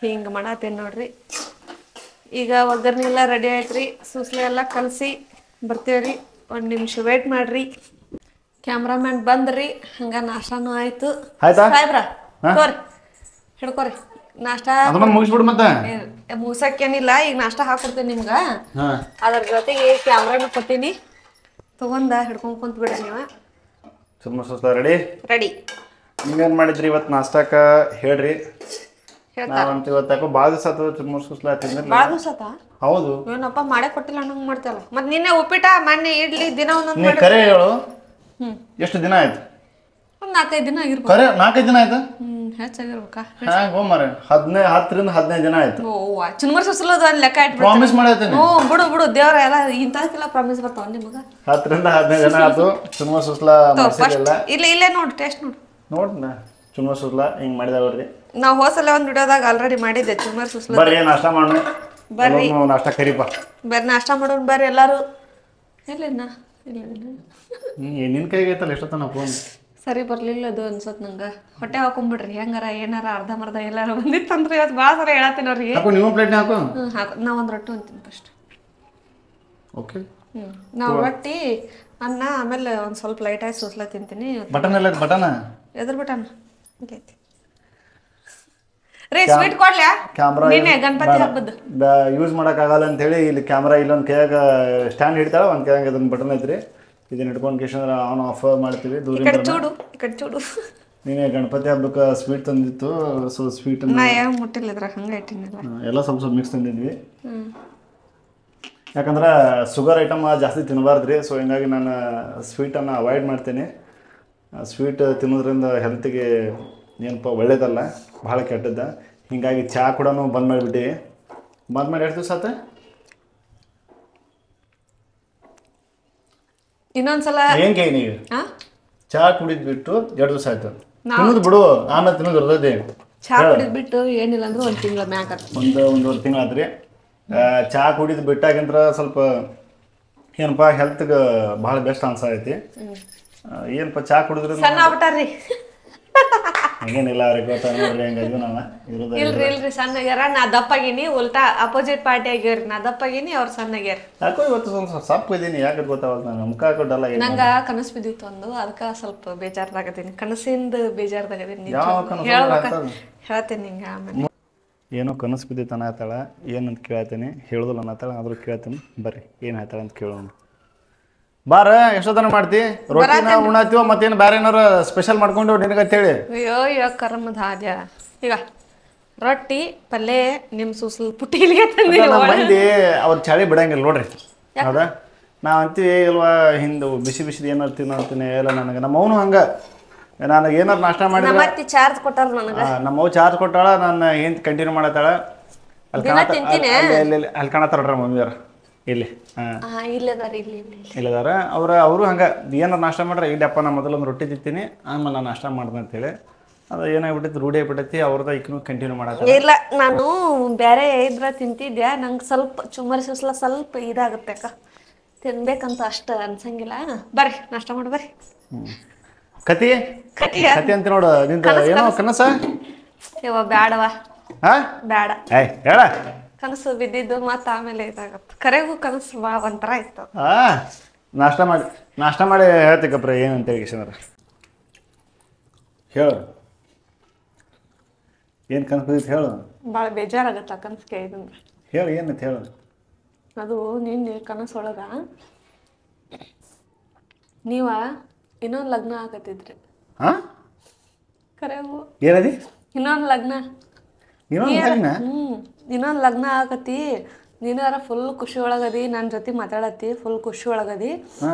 A: ಹಿಂಗೆ ಮಾಡತ್ತೇನೆ ನೋಡ್ರಿ. ಈಗ ಒಗ್ಗರಣೆ ಎಲ್ಲ ರೆಡಿ ಆಯ್ತ್ರಿ. ಸೂಸ್ಲೆ ಎಲ್ಲ ಕಲಸಿ ಬರ್ತೀವ್ರಿ. 1 ನಿಮಿಷ ವೇಟ್ ಮಾಡ್ರಿ. ಕ್ಯಾಮ್ರಾಮ್ಯಾನ್ ಬಂದ್ರಿ. ಹಂಗ ನಾಷ್ಟಾನು ಆಯ್ತು. ಸಾಹೇಬ್ರ ತೋರಿ ಹಿಡ್ಕೋರಿ ನಾಷ್ಟಾ
B: ಮುಗಿಸ್ಬಿಡು. ಮತ್ತೆ
A: ಮುಗ್ಸಕ್ಕೇನಿಲ್ಲ, ಈಗ ನಾಷ್ಟಾ ಹಾಕೊಡ್ತೀನಿ ನಿಮ್ಗೆ. ಅದ್ರ ಜೊತೆಗೆ ಕ್ಯಾಮ್ರಾನು ಕೊಟ್ಟಿನಿ, ತಗೊಂಡ ಹಿಡ್ಕೊಂಡ್ ಕುಂತ್ ಬಿಡ್ರಿ ನೀವು. ರೆಡಿ.
B: ನೀವೇನ್ ಮಾಡಿದ್ರಿ ಇವತ್ತು ನಾಷ್ಟಾಕ ಹೇಳ್ರಿ. ನಾವಂತ ಇವತ್ತಾಕ ಭಾಳ ದಿವಸ ಆತು ಚುರ್ಮುರ್ ಸುಸ್ಲಾ ತಿಂದ್ರಿ.
A: ಭಾಳ ದಿವಸ ಆತಾ?
B: ಹೌದು.
A: ಏನಪ್ಪ ಮಾಡೇ ಕೊಟ್ಟಿಲ್ಲ ಅನ್ನಂಗ್ ಮಾಡ್ತಲ್ಲ. ಮತ್ ನಿನ್ನೆ ಉಪ್ಪಿಟ, ಮೊನ್ನೆ ಇಡ್ಲಿ, ದಿನ ಒಂದೊಂದು
B: ಕರೆ ಹೇಳು. ಎಷ್ಟು ದಿನ ಆಯ್ತು?
A: ಒಂದ್ 4-5 ದಿನ ಆಗಿರ್ಬೋದು.
B: ಕರೆ 4-5 ದಿನ ಆಯ್ತು?
A: ಹೆಚ್ಚಾಗಿರ್ಬೇಕಾ?
B: ಹ್ಯಾಂಗ ಮಾರ 10ರಿಂದ 15 ದಿನ ಆಯ್ತು.
A: ಚುರುಮುರಿ ಸುಸ್ಲೋದು ಒಂದ್ ಲೆಕ್ಕ ಇಟ್ಬಿಡ್ತೀನಿ.
B: ಪ್ರಾಮಿಸ್ ಮಾಡತ್ತೀನಿ.
A: ಬಿಡು ದೇವ್ರ ಎಲ್ಲ ಇಂಥಕ್ಕೆಲ್ಲ ಪ್ರಾಮಿಸ್ ಬರ್ತಾವ ನಿಮಗ.
B: 10ರಿಂದ 15 ದಿನ ಆಯ್ತು ಚುರುಮುರಿ ಸುಸ್ಲಾ ಮಾಡಿಸಿಲ್ಲ.
A: ಇಲ್ಲೇ ನೋಡಿ, ಟೇಸ್ಟ್
B: ನೋಡ್ನ ಚುರುಮುರಿ ಸುಸ್ಲಾ ಹಿಂಗ್ ಮಾಡಿದ ನೋಡ್ರಿ.
A: ನಾವು ಹೋಸಲ ಒಂದ್ ವಿಡಿಯೋದಾಗ ಆಲ್ರೆಡಿ ಮಾಡಿದ್ದೆ ಚುರುಮುರಿ ಸುಸ್ಲಾ.
B: ಬರ್ರಿ ನಾಷ್ಟಾ ಮಾಡೋಣ. ಬರ್ರಿ ನಾಷ್ಟಾ ಕರಿಪ.
A: ಬರ್ರಿ ನಾಷ್ಟಾ ಮಾಡೋಣ ಬರ್ರಿ ಎಲ್ಲಾರು. ಎಲ್ಲಿನ
B: ನಿನ್ನ ಕೈಗೆ ಐತಲ್ಲ ಎಷ್ಟೊತ್ತನ ಫೋನ್
A: ಸರಿ ಬರ್ಲಿಲ್ಲ ಅದು ಅನ್ಸತ್ ನಂಗೆ ಹೊಟ್ಟೆ ಹಾಕೊಂಡ್ಬಿಡ್ರಿ ಹೆಂಗಾರ ಏನಾರ ಅರ್ಧಂಬರ್ಧ ಎಲ್ಲಾರ ಬಂದಿತ್ತಂದ್ರೆ ಇವತ್ತು ಭಾಳ ಸಲ ಹೇಳತ್ತೀನಿ ಅವ್ರಿಗೆ
B: ಹಾಕು ನೀವು ಪ್ಲೇಟ್ನ ಹಾಕು
A: ಹಾಕು ನಾ ಒಂದು ರೊಟ್ಟಿ ಅಂತೀನಿ ಫಸ್ಟ್
B: ಓಕೆ
A: ನಾವು ರೊಟ್ಟಿ ಅನ್ನ ಆಮೇಲೆ ಒಂದು ಸ್ವಲ್ಪ ಲೈಟಾಗಿ ಸೂಸ್ಲ ತಿಂತೀನಿ
B: ಬಟನ್ ಎಲ್ಲ ಬಟನ್
A: ಎದ್ರ ಬಟನ್ ಐತಿ ರೀ ಸ್ವೀಟ್ ಕೊಡ್ಲ್ಯಾ
B: ಕ್ಯಾಮ್ರಾ
A: ನೀನೆ ಗಣಪತಿ ಹಬ್ಬದ್ದು
B: ಯೂಸ್ ಮಾಡೋಕ್ಕಾಗಲ್ಲ ಅಂತೇಳಿ ಇಲ್ಲಿ ಕ್ಯಾಮ್ರಾ ಇಲ್ಲೊಂದು ಕೈಯಾಗ ಸ್ಟ್ಯಾಂಡ್ ಹಿಡ್ತಾಳೆ ಒಂದು ಕೈಯಾಗ ಇದೊಂದು ಬಟನ್ ಐತ್ರಿ ಇದನ್ನ ಹಿಡ್ಕೊಂಡು ಕೇಶಂದ್ರೆ ಆನ್ ಆಫ್ ಮಾಡ್ತೀವಿ ದೂರಿಂದ
A: ಚೂಡು ಈ ಕಡೆ ಚೂಡು
B: ನೀನೇ ಗಣಪತಿ ಹಬ್ಬಕ್ಕೆ ಸ್ವೀಟ್ ತಂದಿತ್ತು ಸೊ ಸ್ವೀಟ್
A: ನಾ ಯಾವ ಮುಟ್ಟಿಲ್ಲ ಇದ್ರಾಗ ಹಂಗೆ ಇಟ್ಟಿನಿಲ್ಲ
B: ಎಲ್ಲ ಸ್ವಲ್ಪ ಸ್ವಲ್ಪ ಮಿಕ್ಸ್ ತಂದಿದ್ವಿ ಯಾಕಂದ್ರೆ ಶುಗರ್ ಐಟಮ್ ಜಾಸ್ತಿ ತಿನ್ನಬಾರ್ದ್ರಿ ಸೊ ಹಿಂಗಾಗಿ ನಾನು ಸ್ವೀಟನ್ನು ಅವಾಯ್ಡ್ ಮಾಡ್ತೀನಿ ಸ್ವೀಟ್ ತಿನ್ನೋದ್ರಿಂದ ಹೆಲ್ತಿಗೆ ಏನಪ್ಪ ಒಳ್ಳೇದಲ್ಲ ಭಾಳ ಕೆಟ್ಟದ್ದ ಹಿಂಗಾಗಿ ಚಹಾ ಕೂಡ ಬಂದ್ ಮಾಡಿಬಿಟ್ಟು ಬಂದ್ ಮಾಡಿ ಎಷ್ಟು ದಿವಸ ಆತ
A: ಇನ್ನೊಂದ್ಸಲ
B: ಹೆಂಗೆ ನೀವು ಚಹಾ ಕುಡಿದ್ಬಿಟ್ಟು 2 ದಿವಸ ಆಯ್ತು ತಿನ್ನೋದು ಬಿಡು ಆಮೇಲೆ ತಿನ್ನೋದು ಇರ್ತೈತಿ
A: ಚಹಾ ಕುಡಿದ್ಬಿಟ್ಟು ಏನಿಲ್ಲ ಅಂದ್ರೆ ಒಂದು ತಿಂಗಳ ಮ್ಯಾಗ
B: ಒಂದೂವರೆ ತಿಂಗಳು ಆದ್ರಿ ಚಹಾ ಕುಡಿದು ಬಿಟ್ಟಾಗಿಂದ್ರ ಸ್ವಲ್ಪ ಏನಪ್ಪ ಹೆಲ್ತ್ಗೆ ಭಾಳ ಬೆಸ್ಟ್ ಅನ್ಸೈತಿ ಏನಪ್ಪ ಚಹಾ ಕುಡಿದ್ರೆ
A: ಸಣ್ಣ ಆಗ್ಬಿಟ್ಟಾರ್ರಿ
B: ಹಂಗೇನಿಲ್ಲ ಅವ್ರಿಗೆ ಗೊತ್ತ ನೋಡ್ರಿ ಹೆಂಗಾದ್ವಿ ನಾವು ಇರೋದು
A: ಇಲ್ರಿ ಸಣ್ಣಗ್ಯಾರ ನಾ ದಪ್ಪಾಗೀನಿ ಉಲ್ಟಾ ಅಪೋಸಿಟ್ ಪಾರ್ಟಿ ಆಗ್ಯಾವ್ರಿ ನಾ ದಪ್ಪಾಗೀನಿ ಅವ್ರು ಸಣ್ಣಗ್ಯಾರ
B: ಯಾಕೋ ಇವತ್ತು ಸ್ವಲ್ಪ ಸಪ್ಪು ಇದ್ದೀನಿ ಯಾಕೆ ಗೊತ್ತಾಗಲ್ಲ ನಾನು ಮುಖ ಕೊಟ್ಟಲ್ಲ
A: ನಂಗ ಕನಸು ಬಿದ್ದಿತ್ತು ಒಂದು ಅದಕ್ಕೆ ಸ್ವಲ್ಪ ಬೇಜಾರ್ದಾಗದೀನಿ ಕನಸಿಂದ ಬೇಜಾರ್ದಾಗದೀನಿ
B: ಯಾವ ಕನಸು
A: ಹೇಳ್ತೀನಿ ಹಿಂಗ ಆಮೇಲೆ
B: ಏನೋ ಕನಸು ಬಿದ್ದಿತ್ತು ಅನ್ನತ್ತಾಳ ಏನಂತ ಕೇಳ್ತೀನಿ ಹೇಳೋದಿಲ್ಲ ಅನ್ನತ್ತಾಳ ಆದ್ರೂ ಕೇಳ್ತೀನಿ ಬರ್ರಿ ಏನು ಹೇಳ್ತಾಳೆ ಅಂತ ಕೇಳೋಣ ಬಾರ ಎಷ್ಟೊತ್ತನ ಮಾಡ್ತಿ ರೊಟ್ಟಿನ ಉಣ್ಣಾತೀವ ಮತ್ತೇನು ಬೇರೆ ಏನಾರ ಸ್ಪೆಷಲ್ ಮಾಡ್ಕೊಂಡು ನಿನಗಂತೇಳಿ
A: ಅಯ್ಯೋ ಕರ್ಮದ ಹಾದ್ಯ ಈಗ ರೊಟ್ಟಿ ಪಲ್ಯ ನಿಮ್ಮ ಸೂಸಲ್ ಪುಟ್ಟಿಲಿಗೆ ತಂದಿರಿ
B: ಮಂದಿ ಅವ್ರ ಚಳಿ ಬಿಡಂಗಿಲ್ಲ ನೋಡ್ರಿ ಹೌದಾ ನಾವು ಅಂತೀವಿ ಇಲ್ವಾ ಹಿಂದೆ ಬಿಸಿ ಬಿಸಿದು ಏನಾರು ತಿನ್ನೋತೀನಿ ಇಲ್ಲ ನನಗೆ ನಮ್ಮ ಅವನು ಹಂಗೆ ನನಗೆ ಏನಾರು ನಾಷ್ಟ ಮಾಡಿದ್ರೆ
A: ಮತ್ತೆ ಚಾರ್ಜ್ ಕೊಟ್ಟಾರ ನನಗೆ
B: ನಮ್ಮವ್ ಚಾರ್ಜ್ ಕೊಟ್ಟಾಳ ನಾನು ಏನು ಕಂಟಿನ್ಯೂ ಮಾಡತ್ತಾಳ ಅಲ್ಲಿ ಕಾಣತ್ತಾರ ಮಮ್ಮಿಯವ್ರ ಇಲ್ಲಿ ಇಲ್ಲದಾರ ಅವರು ಹಂಗೆ ಏನಾರು ನಾಷ್ಟ ಮಾಡ್ರೆ ಇಲ್ಲಪ್ಪ ನಾ ಮೊದಲೊಂದು ರೊಟ್ಟಿ ತಿಂತೀನಿ ಆಮೇಲೆ ನಾನು ನಾಷ್ಟ ಮಾಡ್ದೆ ಅಂತೇಳಿ ಅದು ಏನಾಗ್ಬಿಟ್ಟೈತಿ ರೂಢಿ ಆಗ್ಬಿಟ್ಟೈತಿ ಅವ್ರದ್ದು ಈಕೂ ಕಂಟಿನ್ಯೂ ಮಾಡತ್ತ
A: ಇಲ್ಲ ನಾನು ಬೇರೆ ಇದ್ರ ತಿಂತಿದ್ದೆ ನಂಗೆ ಸ್ವಲ್ಪ ಚುಮ್ಮರಿ ಸುಸ್ಲ ಸ್ವಲ್ಪ ಇದಾಗುತ್ತೆ ಅಕ್ಕ ತಿನ್ಬೇಕಂತ ಅಷ್ಟು ಅನ್ಸಂಗಿಲ್ಲ ಬರ್ರಿ ನಾಷ್ಟ ಮಾಡಿ ಬರ್ರಿ
B: ಕತಿ ಅಂತ ನೋಡು ನಿಂದ ಏನೋ ಕನಸ
A: ಇವ ಬ್ಯಾಡವಾ ಬ್ಯಾಡ
B: ಹೇಳ
A: ಕನಸು ಬಿದ್ದಿದ್ದು ಮತ್ತೆ ಆಮೇಲೆ ಇದಾಗತ್ತೆ ಕರೆಗೂ ಕನಸು ಭಾಳ ಒಂಥರ ಇತ್ತು
B: ನಾಷ್ಟ ಮಾಡಿ ಹೇಳ್ತಿಕಪ್ರ ಏನಂತೇಳಿ ಕಿಶನರ ಹೇಳು ಏನು ಕನಸು ಬಿದ್ದಿತ್ತು ಹೇಳು
A: ಭಾಳ ಬೇಜಾರಾಗತ್ತ ಕನಸು ಕೇಳಿದ್ರೆ
B: ಹೇಳು ಏನಂತ ಹೇಳು
A: ಅದು ನಿನ್ನೆ ಕನಸೊಳಗ ನೀವ ಇನ್ನೊಂದು ಲಗ್ನ ಆಗತ್ತಿದ್ರಿ ಕರೆಗೂ
B: ಏನದಿ
A: ಇನ್ನೊಂದು ಲಗ್ನ ಇನ್ನೊಂದು ಲಗ್ನ ಆಗತಿ ನೀನಾರ ಫುಲ್ ಖುಷಿ ಒಳಗದಿ ನನ್ನ ಜೊತೆ ಮಾತಾಡತ್ತಿ ಫುಲ್ ಖುಷಿ ಒಳಗದಿ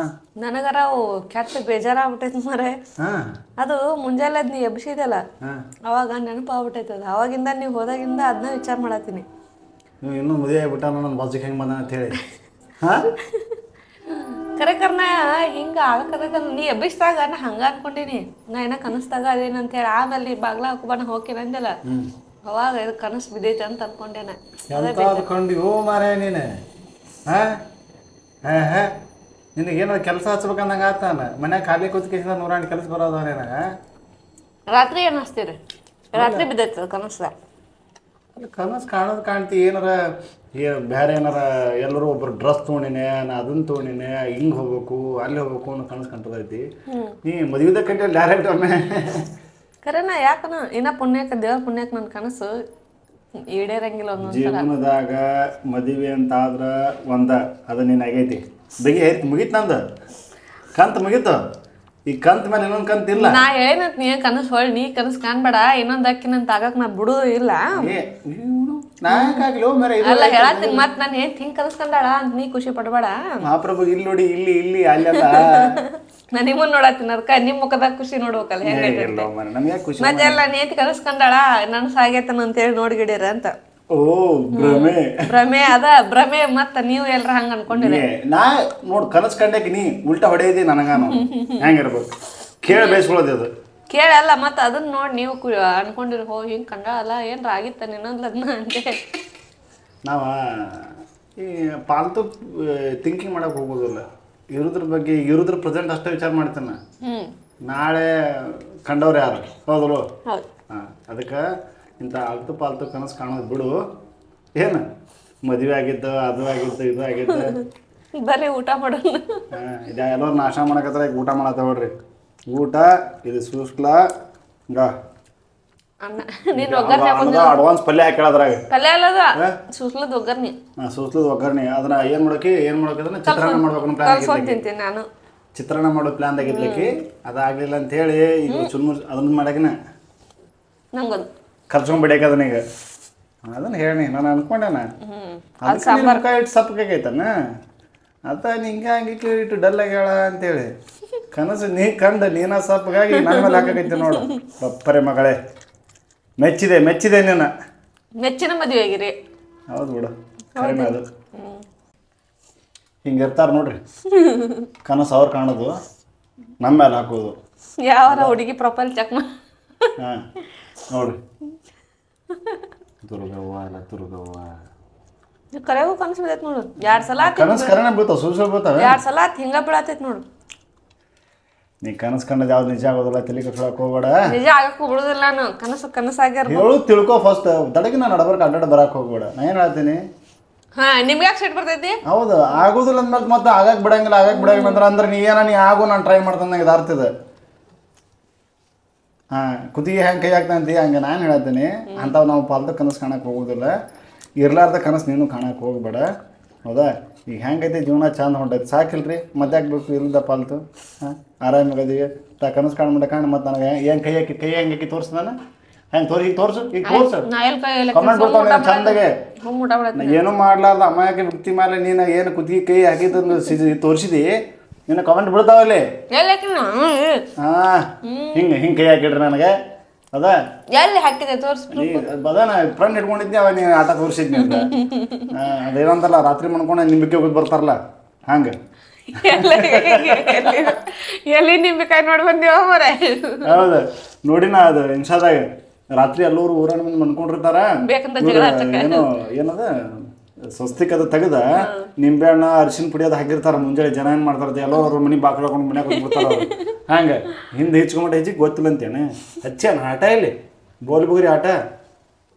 A: ನನಗಾರ ಕೆಟ್ಟ ಬೇಜಾರಾಗ್ಬಿಟ್ಟೈತಿ ಮರೆ ಅದು ಮುಂಜಾನೆ ನೀ ಎಬ್ಸಿದಲ್ಲ ಅವಾಗ ನೆನಪು ಆಗ್ಬಿಟ್ಟೈತಿ ಅದು ಅವಾಗಿಂದ ನೀವು ಹೋದಾಗಿಂದ ಅದನ್ನ ವಿಚಾರ ಮಾಡತ್ತೀನಿ
B: ನೀವು ಇನ್ನೂ ಮದುವೆ ಆಗ್ಬಿಟ್ಟ ನನ್ನ ಬಾಜುಗೆ ಹೆಂಗೆ ಬಂದ ಅಂತ ಹೇಳಿ
A: ಕರೆಕರ್ನ ಹಿಂಗೆ ಆಗಕರ ನೀ ಎಬ್ಬಿಸಿದಾಗ ನಾ ಹಂಗೆ ಅನ್ಕೊಂಡೀನಿ ನಾ ಏನ ಕನಸ್ದಾಗ ಅದೇನಂತೇಳಿ ಆಮೇಲೆ ನೀ ಬಾಗ್ಲ ಹಾಕೋಬಾನ ಹೋಗ್ತೀನಿ ಅಂದಲ್ಲ ಅವಾಗ ಇದು ಕನಸು ಬಿದ್ದೈತೆ ಅಂತ ಅನ್ಕೊಂಡೇನೆ
B: ಅನ್ಕೊಂಡು ಮಾರೇ ನೀನು ನಿನಗೇನಾದ್ರು ಕೆಲಸ ಹಚ್ಬೇಕಂದಂಗೆ ಆತಾನ ಮನ್ಯಾಗ ಖಾಲಿ ಕೂತ್ಕಿಸಿದ 108 ಕೆಲಸ ಬರೋದ ನಿನಗ
A: ರಾತ್ರಿ ಏನು ಹಚ್ತೀರಿ ರಾತ್ರಿ ಬಿದ್ದೈತೆ ಕನಸ್ದಾಗ
B: ಕನಸು ಕಾಣೋದು ಕಾಣ್ತಿ ಏನಾರ ಬೇರೆ ಏನಾರ ಎಲ್ಲರೂ ಒಬ್ರು ಡ್ರೆಸ್ ತೊಗೊಂಡಿನಿ ನಾ ಅದನ್ನ ತೊಗೊಂಡಿನಿ ಹಿಂಗೆ ಹೋಗ್ಬೇಕು ಅಲ್ಲಿ ಹೋಗ್ಬೇಕು ಅನ್ನೋ ಕನಸು ಕಂಟದೈತಿ ನೀ ಮದುವೆದಾಗ ಕಂಟಿ ಡೈರೆಕ್ಟ್ ಒಮ್ಮೆ
A: ಕರೆನಾ ಯಾಕನ ಇನ್ನ ಪುಣ್ಯಕ್ಕೆ ದೇವ್ರ ಪುಣ್ಯಕ್ಕೆ ನನ್ನ ಕನಸು ಈಡೇರಂಗಿಲ್ಲ
B: ಜೀವನದಾಗ ಮದುವೆ ಅಂತ ಆದ್ರ ಅದು ನೀನು ಆಗೈತಿ ಮುಗೀತು ನಂದು ಕಂತ ಮುಗೀತು ಈ ಕಂತ ಮೇಲೆ ಇನ್ನೊಂದು ಕಂತ ಇಲ್ಲ
A: ನಾ ಏನಂತ ನೀ ಕನಸು ಹೊಳ್ ನೀ ಕನಸು ಕಾಣ್ಬೇಡ ಇನ್ನೊಂದು ಅಕ್ಕಿನಂತ ಆಗಕ್ ನಾ ಬಿಡುದು ಇಲ್ಲ ಅಲ್ಲ ಹೇಳತ್ತೀನಿ ಮತ್ ನಾನು ಏನ್ ಹಿಂಗ್ ಕನಸ್ಕೊಂಡಾಳ ಅಂತ ನೀ ಖುಷಿ ಪಡ್ಬೇಡ
B: ಮಹಾಪ್ರಭು ಇಲ್ಲಿ ನೋಡಿ ಇಲ್ಲಿ ಅಲ್ಲೆಲ್ಲ
A: ನಾ ನಿಮ್ಮನ್ನ ನೋಡತ್ತೀನಿ ಅದಕ್ಕ ನಿಮ್ ಮುಖದಾಗ ಖುಷಿ ನೋಡ್ಬೇಕಲ್ಲ ಹೆಂಗೈತೆ ಮತ್ತೆ ಎಲ್ಲ ನೇತಿ ಕನಸ್ಕೊಂಡಾಳ ನನ್ಸ್ ಆಗೇತನ ಅಂತೇಳಿ ನೋಡ್ಗಿಡಿರ ಅಂತ ಭ್ರಮೆ ಅದ ಭ್ರಮೆ ಮತ್ತ ನೀವು ಎಲ್ರ ಹಂಗ ಅನ್ಕೊಂಡಿರಿ
B: ನಾ ನೋಡ್ ಕನಸ್ ಕಂಡಾಕಿ ನೀ ಉಲ್ಟಾ ಹೊಡೆಯದಿ ನನಗಾನು ಹೆಂಗಿರ್ಬೇಕು ಕೇಳ ಬೇಯಿಸ್ಕೊಳ್ಳೋದು ಅದು
A: ಕೇಳಲ್ಲ ಮತ್ತ ಅದನ್ನ ನೋಡಿ ನೀವು ಅನ್ಕೊಂಡಿರಿ ಹೋ ಹಿಂಗ್ ಕಂಡಾಳಲ್ಲ ಏನ್ರ ಆಗಿತ್ತ ಇನ್ನೊಂದ್ ಲಗ್ನ ಅಂತೇಳಿ
B: ನಾವ ಈ ಪಾಲ್ತು ಥಿಂಕಿಂಗ್ ಮಾಡಕ್ ಹೋಗೋದಿಲ್ಲ ಇರೋದ್ರ ಬಗ್ಗೆ ಇರೋದ್ರ ಪ್ರೆಸೆಂಟ್ ಅಷ್ಟೇ ವಿಚಾರ ಮಾಡ್ತೇನೆ. ನಾಳೆ ಕಂಡವ್ರು ಯಾರು ಹೌದಲ್ವ? ಹಾಂ, ಅದಕ್ಕೆ ಇಂಥ ಆಲ್ತು ಪಾಲ್ತು ಕನಸು ಕಾಣೋದು ಬಿಡು. ಏನು ಮದುವೆ ಆಗಿದ್ದು, ಅದು ಆಗಿದ್ದು, ಇದು ಆಗಿದ್ದು,
A: ಬರ್ರಿ ಊಟ ಮಾಡೋಣ.
B: ಹಾಂ, ಇದು ಎಲ್ಲರೂ ನಾಶ ಮಾಡಕತ್ತಾರ, ಈಗ ಊಟ ಮಾಡತ್ತ ನೋಡ್ರಿ. ಊಟ ಇದು ಸೂಸ್ಲ ಅಡ್ವಾನ್ಸ್ ಪಲ್ಯ ಹಾಕಿಳದ್ರಾಗ
A: ಪಲ್ಯ ಅಲ್ಲದ ಸೂಸ್ಲದ ಒಗ್ಗರ್ನಿ.
B: ಸೂಸ್ಲದ ಒಗ್ಗರ್ನಿ ಅದನ್ನ ಏನು ಮಾಡೋಕೆ ಚಿತ್ರಾನ್ನ ಮಾಡ್ಬೇಕು ಪ್ಲಾನ್
A: ತಿಂತೀನಿ ನಾನು.
B: ಚಿತ್ರಾನ್ನ ಮಾಡೋ ಪ್ಲಾನ್ ಆಗಿರ್ಲಿಕ್ಕೆ ಅದಾಗಲಿಲ್ಲ ಅಂತ ಹೇಳಿ ಈಗ ಚುನ್ಮುರ್ ಅದನ್ನ ಮಾಡಾಕಿನ
A: ನಂಗೊಂದು
B: ಖರ್ಚ್ಕೊಂಡ್ ಬಿಡಕ್ಕೆ ಅದನ್ನ ಈಗ ಅದನ್ನ ಹೇಳಿ ನಾನು ಅನ್ಕೊಂಡೇನ ಅದಕ್ಕೆ ಇಟ್ಟು ಸಪ್ಪಗೈತನ ಅದ ಹಿಂಗಾಗಿ ಇಟ್ಟು ಡಲ್ ಆಗ್ಯಾಳ ಅಂತೇಳಿ ಕನಸು ನೀ ಕಂಡು ನೀನ ಸಪ್ಪಗಾಗಿ ನನ್ನ ಮೇಲೆ ಹಾಕೈತಿ ನೋಡು. ಬಪ್ಪರೆ ಮಗಳೇ, ಮೆಚ್ಚಿದೆ ನೀನ.
A: ಮೆಚ್ಚಿನ ಮದುವೆ ಆಗಿರಿ.
B: ಹೌದು ಬಿಡು, ಕಡಿಮೆ ಅದು ಹಿಂಗಿರ್ತಾರ ನೋಡ್ರಿ. ಕನಸು ಅವ್ರು ಕಾಣೋದು, ನಮ್ಮ ಮೇಲೆ ಹಾಕೋದು.
A: ಯಾವ ಹುಡುಗಿ ಪ್ರೊಫೈಲ್ ಚೆಕ್ ಮಾಡಿ
B: ಹಾಂ ನೋಡ್ರಿ. ತುರುಗವ್ವ ಅಲ್ಲ ತುರುಗವ್ವ
A: ಕರೆಗೂ ಕನಸು ಬಿದ್ದೈತೆ ನೋಡು. 2 ಸಲ
B: ಕನಸು ಕರೆನೇ ಬೀಳ್ತಾವ, ಸುಳ್ಳು ಬೀಳ್ತಾವೆ.
A: 2 ಸಲ ಹಿಂಗ ಬೀಳತೈತಿ ನೋಡು.
B: ನೀ ಕನಸು ಕಂಡದ್ ಯಾವ್ದು ನಿಜ ಆಗೋದಿಲ್ಲ, ತಲೆ ಕಟ್ಕೊಳಕ್ ಹೋಗ್ಬೇಡ.
A: ನಿಜ ಆಗಕ್ಕೆ ಬಿಡುದಿಲ್ಲ ನಾನು. ಕನಸಾಗ್ಯಾರ
B: ಹೇಳು ತಿಳ್ಕೊ ಫಸ್ಟ್. ತಡಗಿ ನಾನು ನಡಬರ್ಕ ಅಡ್ಡಾಡ ಬರಕ್ ಹೋಗ್ಬೇಡ. ನಾ ಏನು ಹೇಳ್ತೀನಿ,
A: ನಿಮ್ಗೆ ಯಾಕೆ ಸೆಟ್ ಬರ್ತೈತಿ?
B: ಹೌದು ಆಗೋದಿಲ್ಲ ಅಂದ್ಮೇಲೆ ಮತ್ತೆ ಆಗಕ್ಕೆ ಬಿಡಂಗಿಲ್ಲ ಅಂದ್ರೆ ನೀ ಆಗು ನಾನು ಟ್ರೈ ಮಾಡ್ತಾನೆ ಇದು ಅರ್ಥದ. ಹಾಂ, ಕುತ್ತಿಗೆ ಹೆಂಗೆ ಕೈ ಹಾಕ್ತಂತಿ ಹಂಗೆ ನಾನು ಹೇಳ್ತೀನಿ. ಅಂಥವು ನಾವು ಪಾಲ್ತು ಕನಸು ಕಾಣಕ್ಕೆ ಹೋಗೋದಿಲ್ಲ. ಇರ್ಲಾರ್ದ ಕನಸು ನೀನು ಕಾಣಕ್ಕೆ ಹೋಗ್ಬೇಡ. ಹೌದಾ? ಈಗ ಹೆಂಗೈತಿ ಜೀವನ ಚಂದ ಹೊಂಟೈತಿ, ಸಾಕಿಲ್ರಿ ಮತ್ತೆ ಹಾಕ್ಬೇಕು ಇಲ್ಲದ ಪಾಲ್ತು. ಹಾಂ, ಆರಾಮಾಗದೀವಿ ಕನಸು ಕಾಣ್ ಮತ್ತೆ ನನಗೆ ಏನು ಕೈ ಹೆಂಗೆ ತೋರಿಸ್ ನಾನು ಹೆಂಗೆ ಈಗ ತೋರ್ಸು ಕಮೆಂಟ್ ಬರ್ತಾವ ಚಂದಾಗೆ. ಏನೂ ಮಾಡ್ಲಾರ್ದ ಅಮ್ಮಾಯಕ್ಕೆ ವ್ಯಕ್ತಿ ಮೇಲೆ ನೀನು ಏನು ಕುತ್ತಿಗೆ ಕೈ ಹಾಕಿದ್ದು ತೋರಿಸಿದಿ, ನಿನ್ನ ಕಮೆಂಟ್ ಬಿಡ್ತಾವಲ್ಲಿ. ಹಾಂ, ಹಿಂಗೆ ಕೈ ಹಾಕಿಡ್ರಿ ನನಗೆ. ಅದಾ
A: ಎಲ್ಲಿ ಹಾಕಿದೆ ತೋರಿಸ್.
B: ಅದಾನ ಫ್ರೆಂಡ್ ಹಿಡ್ಕೊಂಡಿದ್ನಿ, ಅವ ನೀನು ಆಟ ತೋರಿಸಿದ್ನಿ ಅಂತ. ಅದೇನಂತಲ್ಲ ರಾತ್ರಿ ಮಾಡ್ಕೊಂಡು ನಿಂಬಿಕೆ ಹೋಗಿ ಬರ್ತಾರಲ್ಲ ಹಂಗೆ.
A: ಎಲ್ಲಿ ನಿಂಬಿಕಾಯಿ ನೋಡಿ ಬಂದೇವ ಮರ.
B: ಹೌದು ನೋಡಿನ ಅದು ಇನ್ಸ್ಟಾದಾಗ ರಾತ್ರಿ ಎಲ್ಲರೂ ಊರಣ್ಣ ಮುಂದೆ ಮನ್ಕೊಂಡಿರ್ತಾರ. ಏನದ ಸ್ವಸ್ತಿಕ್ ಅದು ತೆಗೆದ ನಿಂಬೆ ಹಣ್ಣ ಅರಿಶಿನ ಪುಡಿ ಅದು ಹಾಕಿರ್ತಾರ. ಮುಂಜಾನೆ ಜನ ಏನು ಮಾಡ್ತಾರ ಎಲ್ಲರೂ ಅವ್ರ ಮನೆ ಬಾಕ್ಲ ಹಾಕೊಂಡು ಮನ್ಯಾಗ ಹೋಗ್ಬಿಡ್ತಾರ. ಹಂಗೆ ಹಿಂದೆ ಹೆಚ್ಕೊಂಬಿಟ್ಟು ಹೆಚ್ಚಿಗೆ ಗೊತ್ತಿಲ್ಲ ಅಂತೇನೆ ಹಚ್ಚಾನ ಆಟ ಇಲ್ಲಿ ಬೋಲಿ ಬುಗುರಿ ಆಟ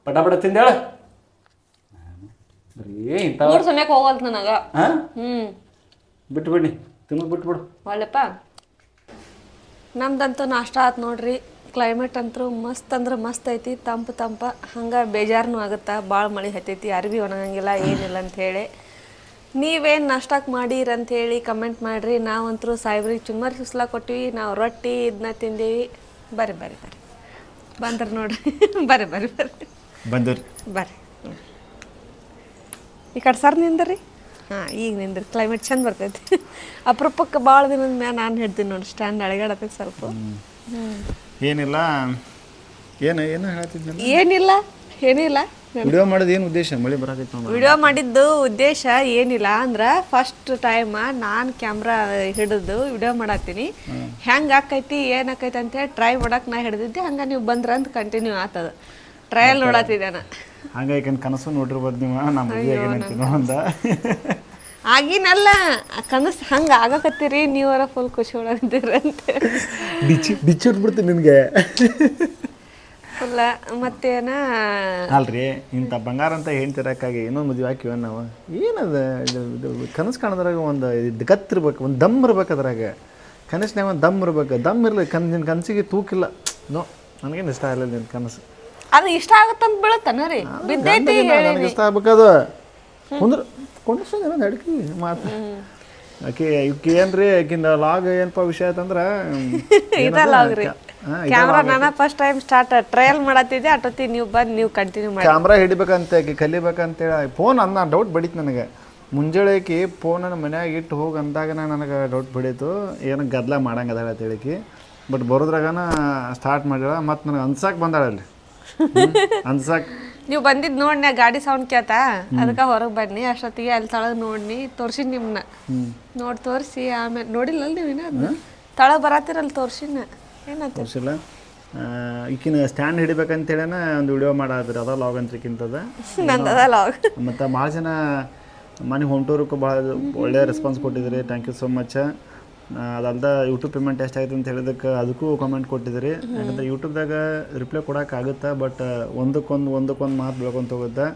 B: ಪಟ ತಿಂದೇಳ ಬರೀ ಇಂಥ
A: ಸಮಯಕ್ಕೆ ಹೋಗಲ್ತ ನನಗ.
B: ಬಿಟ್ಬಿಡಿ ತಿನ್ನೋದು ಬಿಟ್ಬಿಡು.
A: ಒಳ್ಳೆಪ್ಪ ನಮ್ದಂತೂ ನಾಷ್ಟ ಆತು ನೋಡ್ರಿ. ಕ್ಲೈಮೇಟ್ ಅಂತೂ ಮಸ್ತ್ ಅಂದ್ರೆ ಮಸ್ತ್ ಐತಿ, ತಂಪ ಹಂಗೆ ಬೇಜಾರನೂ ಆಗುತ್ತಾ. ಭಾಳ ಮಳೆ ಹತ್ತೈತಿ, ಅರ್ಬಿ ಒಣಗಂಗಿಲ್ಲ ಏನಿಲ್ಲ ಅಂಥೇಳಿ. ನೀವೇನು ನಾಷ್ಟಕ್ಕೆ ಮಾಡೀರಂಥೇಳಿ ಕಮೆಂಟ್ ಮಾಡಿರಿ. ನಾವಂತರೂ ಸಾಹೇಬ್ರಿಗೆ ಚುಮ್ಮರಿ ಸುಸ್ಲಾ ಕೊಟ್ಟಿವಿ, ನಾವು ರೊಟ್ಟಿ ಇದನ್ನ ತಿಂದೀವಿ. ಬರ್ರಿ ಬಂದ್ರಿ ನೋಡ್ರಿ. ಬರ್ರಿ
B: ಬಂದ್ರಿ
A: ಬರ್ರಿ ಈ ಕಡೆ ಸರ್ ನಿಂದ್ರಿ. ಹಾಂ, ಈಗ ನಿಂದ್ರಿ. ಕ್ಲೈಮೇಟ್ ಚಂದ ಬರ್ತೈತಿ. ಅಪರೂಪಕ್ಕೆ ಭಾಳ ದಿನದ ಮ್ಯಾಲ ನಾನು ಹೇಳ್ತೀನಿ ನೋಡಿ, ಸ್ಟ್ಯಾಂಡ್ ಅಳಗಾಡತೈತಿ ಸ್ವಲ್ಪ.
B: ಏನಿಲ್ಲ ಏನು ಹೇಳ್ತಿದ್ದೆ
A: ಏನಿಲ್ಲ
B: ವಿಡಿಯೋ ಮಾಡೋದು ಏನು ಉದ್ದೇಶ? ಮಳೆ ಬರಾಕೈತಿ.
A: ವಿಡಿಯೋ ಮಾಡಿದ್ದು ಉದ್ದೇಶ ಏನಿಲ್ಲ ಅಂದ್ರೆ ಫಸ್ಟ್ ಟೈಮ್ ನಾನು ಕ್ಯಾಮ್ರಾ ಹಿಡಿದು ವಿಡಿಯೋ ಮಾಡತ್ತೀನಿ. ಹೆಂಗೆ ಆಕೈತಿ ಏನಾಕೈತಿ ಅಂತೇಳಿ ಟ್ರೈ ಮಾಡಕ್ಕೆ ನಾ ಹಿಡಿದಿದ್ದೆ. ಹಂಗೆ ನೀವು ಬಂದ್ರಂತ ಕಂಟಿನ್ಯೂ ಆತದ. ಟ್ರಯಲ್ ನೋಡತ್ತಿದ್ದೆ ನಾನು.
B: ಹಂಗಾಗಿ ಕನಸು ನೋಡಿರ್ಬೋದು ನೀವು. ನಮ್ಮ ಮದುವೆ ಏನಂತೀನೋ ಅಂದ
A: ಆಗಿನಲ್ಲ ಕನಸು ಹಂಗೆ ಆಗಕತ್ತೀರಿ ನೀವರ ಫುಲ್ ಖುಷಿ ಒಳಗಂತೀರಂತೆ.
B: ಬಿಚ್ಚಿಟ್ಬಿಡ್ತೀನಿ ನಿನಗೆ
A: ಫುಲ್ಲ. ಮತ್ತೇನ
B: ಅಲ್ರಿ ಇಂಥ ಬಂಗಾರ ಅಂತ ಹೇಳ್ತಿರಕ್ಕಾಗಿ ಇನ್ನೊಂದು ಮದುವೆ ಹಾಕಿವ ನಾವು. ಏನದ ಇದು ಕನಸು ಕಾಣೋದ್ರಾಗ ಒಂದು ಇದು ಗತ್ತಿರ್ಬೇಕು, ಒಂದು ದಮ್ ಇರ್ಬೇಕು. ಅದ್ರಾಗ ಕನಸಿನಾಗ ಒಂದು ದಮ್ ಇರ್ಬೇಕು. ದಮ್ ಇರಲಿ ನಿನ್ನ ಕನಸಿಗೆ ತೂಕಿಲ್ಲ. ನೋ, ನನಗೇನು ಇಷ್ಟ ಆಗಲಿಲ್ಲ ನಿನ್ನ ಕನಸು.
A: ಅದು ಇಷ್ಟ ಆಗತ್ತಂತ ಬೀಳತ್ತನ ರೀ ಬಿದ್ದೈತಿ.
B: ನನಗೆ ಇಷ್ಟ ಆಗ್ಬೇಕದು ಕೊಂಡ್ಸೋದೇನೋ ಅಡ್ಕಿ ಮಾತು. ಆಕೆ ಏನ್ರಿ ಆಕಿಂದ ಲಾಗ್ ಏನಪ್ಪ ವಿಷಯ ಆಯ್ತಂದ್ರೆ
A: ಕ್ಯಾಮ್ರಾ ನಾನು ಫಸ್ಟ್ ಟೈಮ್ ಟ್ರಯಲ್ ಮಾಡತ್ತಿದ್ದೆ. ಅಷ್ಟೊತ್ತಿ ನೀವು ಬಂದು ನೀವು ಕಂಟಿನ್ಯೂ ಮಾಡಿ
B: ಕ್ಯಾಮ್ರಾ ಹಿಡಿಬೇಕಂತ ಆಕೆ ಕಲಿಬೇಕಂತೇಳಿ ಫೋನ್ ಅನ್ನ ಡೌಟ್ ಬಡೀತು ನನಗೆ. ಮುಂಜಾನೆ ಆಕಿ ಫೋನನ್ನು ಮನ್ಯಾಗ ಇಟ್ಟು ಹೋಗಿ ಅಂದಾಗ ನನಗೆ ಡೌಟ್ ಬಡೀತು, ಏನು ಗದ್ದಲ ಮಾಡಂಗದ ಅಂತೇಳಿಕಿ. But ಬರೋದ್ರಾಗನ start ಮಾಡ್ಯಾಳ. ಮತ್ತು ನನಗೆ ಅನ್ಸಾಕ್ ಬಂದಾಳಲ್ಲಿ ಅನ್ಸಾಕ್.
A: ನೀವು ಬಂದಿದ್ದು ನೋಡ್ನಿ, ಗಾಡಿ ಸೌಂಡ್ ಕೇಳ್ತಾ ಅದಕ್ಕೆ ಹೊರಗೆ ಬನ್ನಿ. ಅಷ್ಟೊತ್ತಿಗೆ ಅಲ್ಲಿ ತಳಗ್ ನೋಡ್ನಿ ತೋರ್ಸಿನಿ ನಿಮ್ಮನ್ನ. ನೋಡಿ ತೋರಿಸಿ ಆಮೇಲೆ ನೋಡಿಲ್ಲ ನೀವಿನ ಅದನ್ನ ತಳಗ್ ಬರತ್ತಿರಲ್ಲ ತೋರ್ಸಿನ. ಏನಂತ
B: ತೋರಿಸಿಲ್ಲ. ಈಕಿನ ಸ್ಟ್ಯಾಂಡ್ ಹಿಡಿಬೇಕಂತೇಳಿನ ಒಂದು ವಿಡಿಯೋ ಮಾಡಾದ್ರಿ. ಅದ ಲಾಗ್ ಅಂತ್ರಿಕ್ಕಿಂತದ
A: ನಂದದ ಲಾಗ್.
B: ಮತ್ತು ಭಾಳ ಜನ ಮನೆ ಹೋಮ್ ಟೂರಕ್ಕೂ ಭಾಳ ಒಳ್ಳೆ ರೆಸ್ಪಾನ್ಸ್ ಕೊಟ್ಟಿದ್ದೀರಿ, ಥ್ಯಾಂಕ್ ಯು ಸೋ ಮಚ್. ಅದಲ್ದ ಯೂಟ್ಯೂಬ್ ಪೇಮೆಂಟ್ ಎಷ್ಟಾಯ್ತು ಅಂತ ಹೇಳಿದಕ್ಕೆ ಅದಕ್ಕೂ ಕಾಮೆಂಟ್ ಕೊಟ್ಟಿದ್ದೀರಿ. ಯಾಕಂದ್ರೆ ಯೂಟ್ಯೂಬ್ದಾಗ ರಿಪ್ಲೈ ಕೊಡೋಕ್ಕಾಗುತ್ತೆ, ಬಟ್ ಒಂದಕ್ಕೊಂದು ಮಾತು ಬೆಳ್ಕೊಂತ ಹೋಗುತ್ತೆ.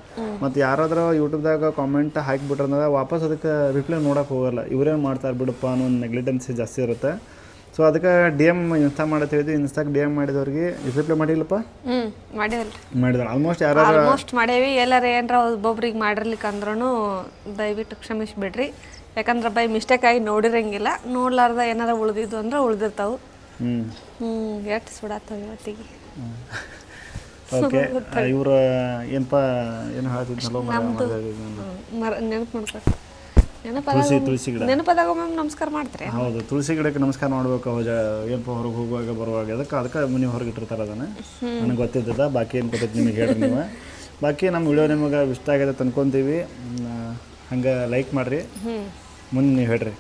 B: ಮತ್ತು ಯಾರಾದ್ರೂ ಯೂಟ್ಯೂಬ್ದಾಗ ಕಾಮೆಂಟ್ ಹಾಕಿಬಿಟ್ರಂದ್ರೆ ವಾಪಸ್ ಅದಕ್ಕೆ ರಿಪ್ಲೈ ನೋಡೋಕೆ ಹೋಗಲ್ಲ, ಇವರೇನು ಮಾಡ್ತಾರೆ ಬಿಡಪ್ಪ ಅನ್ನೋ ಒಂದು ನೆಗ್ಲಿಟೆನ್ಸಿ ಜಾಸ್ತಿ ಇರುತ್ತೆ. ಸೊ ಅದಕ್ಕೆ ಡಿ ಎಮ್ ಇನ್ಸ್ಟಾ ಮಾಡತ್ತೆ ಹೇಳಿದ್ವಿ, ಇನ್ಸ್ಟಾಗೆ ಡಿ ಎಮ್ ಮಾಡಿದವ್ರಿಗೆ ರಿಪ್ಲೈ ಮಾಡಿಲ್ಲಪ್ಪ, ಮಾಡಿದ್ರು ಆಲ್ಮೋಸ್ಟ್
A: ಆಲ್ಮೋಸ್ಟ್ ಮಾಡೇವಿ. ಎಲ್ಲಾರ ಏನಾರ ಒಬ್ಬೊಬ್ರಿಗೆ ಮಾಡಿರ್ಲಿಕ್ಕೆ ಅಂದ್ರೂ ದಯವಿಟ್ಟು ಕ್ಷಮಿಸಿಬಿಡ್ರಿ. ಯಾಕಂದ್ರೆ ಬೈ ಮಿಸ್ಟೇಕ್ ಆಗಿ ನೋಡಿರಂಗಿಲ್ಲ, ನೋಡ್ಲಾರ್ದ ಏನಾರ ಉಳಿದಿದ್ದು ಅಂದ್ರೆ ಉಳಿದಿರ್ತಾವೆ. ಎಷ್ಟು ಸುಡಾತಾವ ಇವತ್ತಿಗೆ.
B: ಓಕೆ, ಇವ್ರು ಏನಪ್ಪ ಏನು ಹೇಳ್ತಿದ್ನಲ್ಲೋ
A: ನೆನಪು ಮಾಡ್ತಾರೆ,
B: ತುಳಸಿ ಗಿಡ
A: ನೆನಪದಾಗ ಮ್ಯಾಮ್ ನಮಸ್ಕಾರ ಮಾಡ್ತಾರೆ.
B: ಹೌದು, ತುಳಸಿ ಗಿಡಕ್ಕೆ ನಮಸ್ಕಾರ ಮಾಡ್ಬೇಕು. ಏನಪ್ಪ ಹೊರಗೆ ಹೋಗುವಾಗ ಬರುವಾಗ ಅದಕ್ಕೆ ಮನೆ ಹೊರಗೆ ಇಟ್ಟಿರ್ತಾರೆ. ಅದನ್ನು ನನಗೆ ಗೊತ್ತಿದ್ದದ, ಬಾಕಿ ಏನು ಗೊತ್ತೈತೆ ನಿಮಗೆ ಹೇಳ್ರಿ ನೀವು. ಬಾಕಿ ನಮ್ಮ ವಿಡಿಯೋ ನಿಮಗೆ ಇಷ್ಟ ಆಗಿದೆ ತಂದ್ಕೊತೀವಿ, ಹಂಗೆ ಲೈಕ್ ಮಾಡಿರಿ. ಮುಂದೆ ನೀವು ಹೇಳ್ರಿ.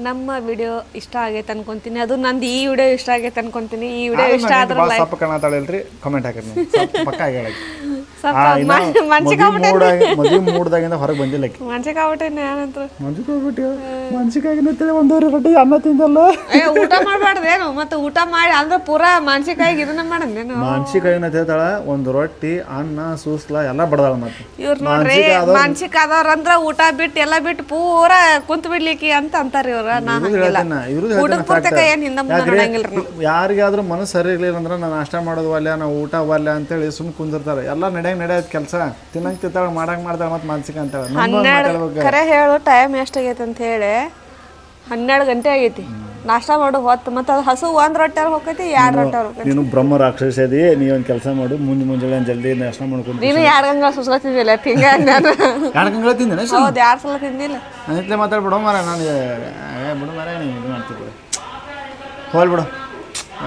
A: ನಮ್ಮ ವಿಡಿಯೋ ಇಷ್ಟ ಆಗೈತೆ ಅನ್ಕೊಂತೀನಿ, ಅದು ನಂದು ಈ ವಿಡಿಯೋ ಇಷ್ಟ ಆಗೈತೆ ಅನ್ಕೊಂತೀನಿ. ಈ ವಿಡಿಯೋ ಇಷ್ಟ ಆದ್ರೆ
B: ಸ್ವಲ್ಪ ಕಾಣತಾಳಿಲ್ರಿ, ಕಮೆಂಟ್ ಹಾಕಿರಿ. ಪಕ್ಕ ಹೇಳಿ ಮದುವೆ ಮೂಡ್ದಾಗಿಂದ ಹೊರಗೆ ಬಂದಿಲ್ಲ. ಮನ್ಸಿಕಾಗಿ ಒಂದೂವರೆ ರೊಟ್ಟಿ ಅನ್ನ ತಿಂದಲ್ಲ,
A: ಊಟ ಮಾಡ್ಬಾರ್ದೇನು? ಮತ್ತೆ ಊಟ ಮಾಡಿ ಅಂದ್ರೆ ಪೂರಾ ಮಾನಸಿಕಾಗಿ ಇದನ್ನ ಮಾಡಂದೇನು?
B: ಮಾನಸಿಕಾಗಿನ ತಿಂತಾಳ, ಒಂದು ರೊಟ್ಟಿ ಅನ್ನ ಸೂಸ್ಲ ಎಲ್ಲ ಬಡದಾಳ. ಮತ್ತೆ
A: ಇವ್ರು ನೋಡ್ರಿ ಮಾನಸಿಕ ಆದವ್ರ ಅಂದ್ರ ಊಟ ಬಿಟ್ಟು ಎಲ್ಲ ಬಿಟ್ಟು ಪೂರಾ ಕುಂತ್ ಬಿಡ್ಲಿಕ್ಕೆ ಅಂತ ಅಂತಾರ ಇವ್ರ.
B: ಯಾರಿಗಾದ್ರೂ ಮನಸ್ಸು ಸರಿ ಇರ್ಲಿಲ್ಲ ಅಂದ್ರೆ ನಾನು ನಾಷ್ಟ ಮಾಡೋದು ಅಲ್ಲ, ನಾವು ಊಟ ಅಲ್ಲ ಅಂತೇಳಿ ಸುಮ್ ಕುಂದಿರ್ತಾರೆ. ಎಲ್ಲ ನಡೆಯೋದು ಕೆಲಸ, ತಿನ್ನಂಗ್ ತಿಂತಾಳ, ಮಾಡಂಗ್ ಮಾಡ್ತಾಳ, ಮತ್ತೆ ಮಾನಸಿಕ ಅಂತಾಳ.
A: ಖರೆ ಹೇಳು, ಟೈಮ್ ಎಷ್ಟಾಗೈತೆ ಅಂತ ಹೇಳಿ 12 ಗಂಟೆ ಆಗೈತಿ. ನಾಷ್ಟ ಮಾಡೋ ಹೊತ್ತು, ಮತ್ತೆ ಅದು ಹಸು ಒಂದ್ ರೊಟ್ಟಿ ಹೋಗೈತಿ, 2 ರೊಟ್ಟಿ ಹೋಗೈತಿ.
B: ನೀನು ಬ್ರಹ್ಮ ರಾಕ್ಷಸ ಇದೀ, ನೀವೊಂದು ಕೆಲಸ ಮಾಡು, ಮುಂಜಾನೆ ಜಲ್ದಿ ನಾಷ್ಟ ಮಾಡ್ಕೊಂಡು.
A: ನೀನು 2 ಗಂಗಳ ಸುಸ್ಕೊತಿದ್ದಿಲ್ಲ, ಹಿಂಗ ನಾನು
B: 2 ಗಂಗಳ ತಿಂದೇನೆ.
A: ಹೌದು, 2 ಸಲ ತಿಂದಿಲ್ಲ.
B: ಅನ್ನಿತ್ಲೆ ಮಾತಾಡ್ಬಿಡೋ ಮಾರ, ನಾನು ಬಿಡು ಮಾರ, ನೀವು ಇದು ಮಾಡ್ತೀವಿ. ಹೋಲ್ಬಿಡು.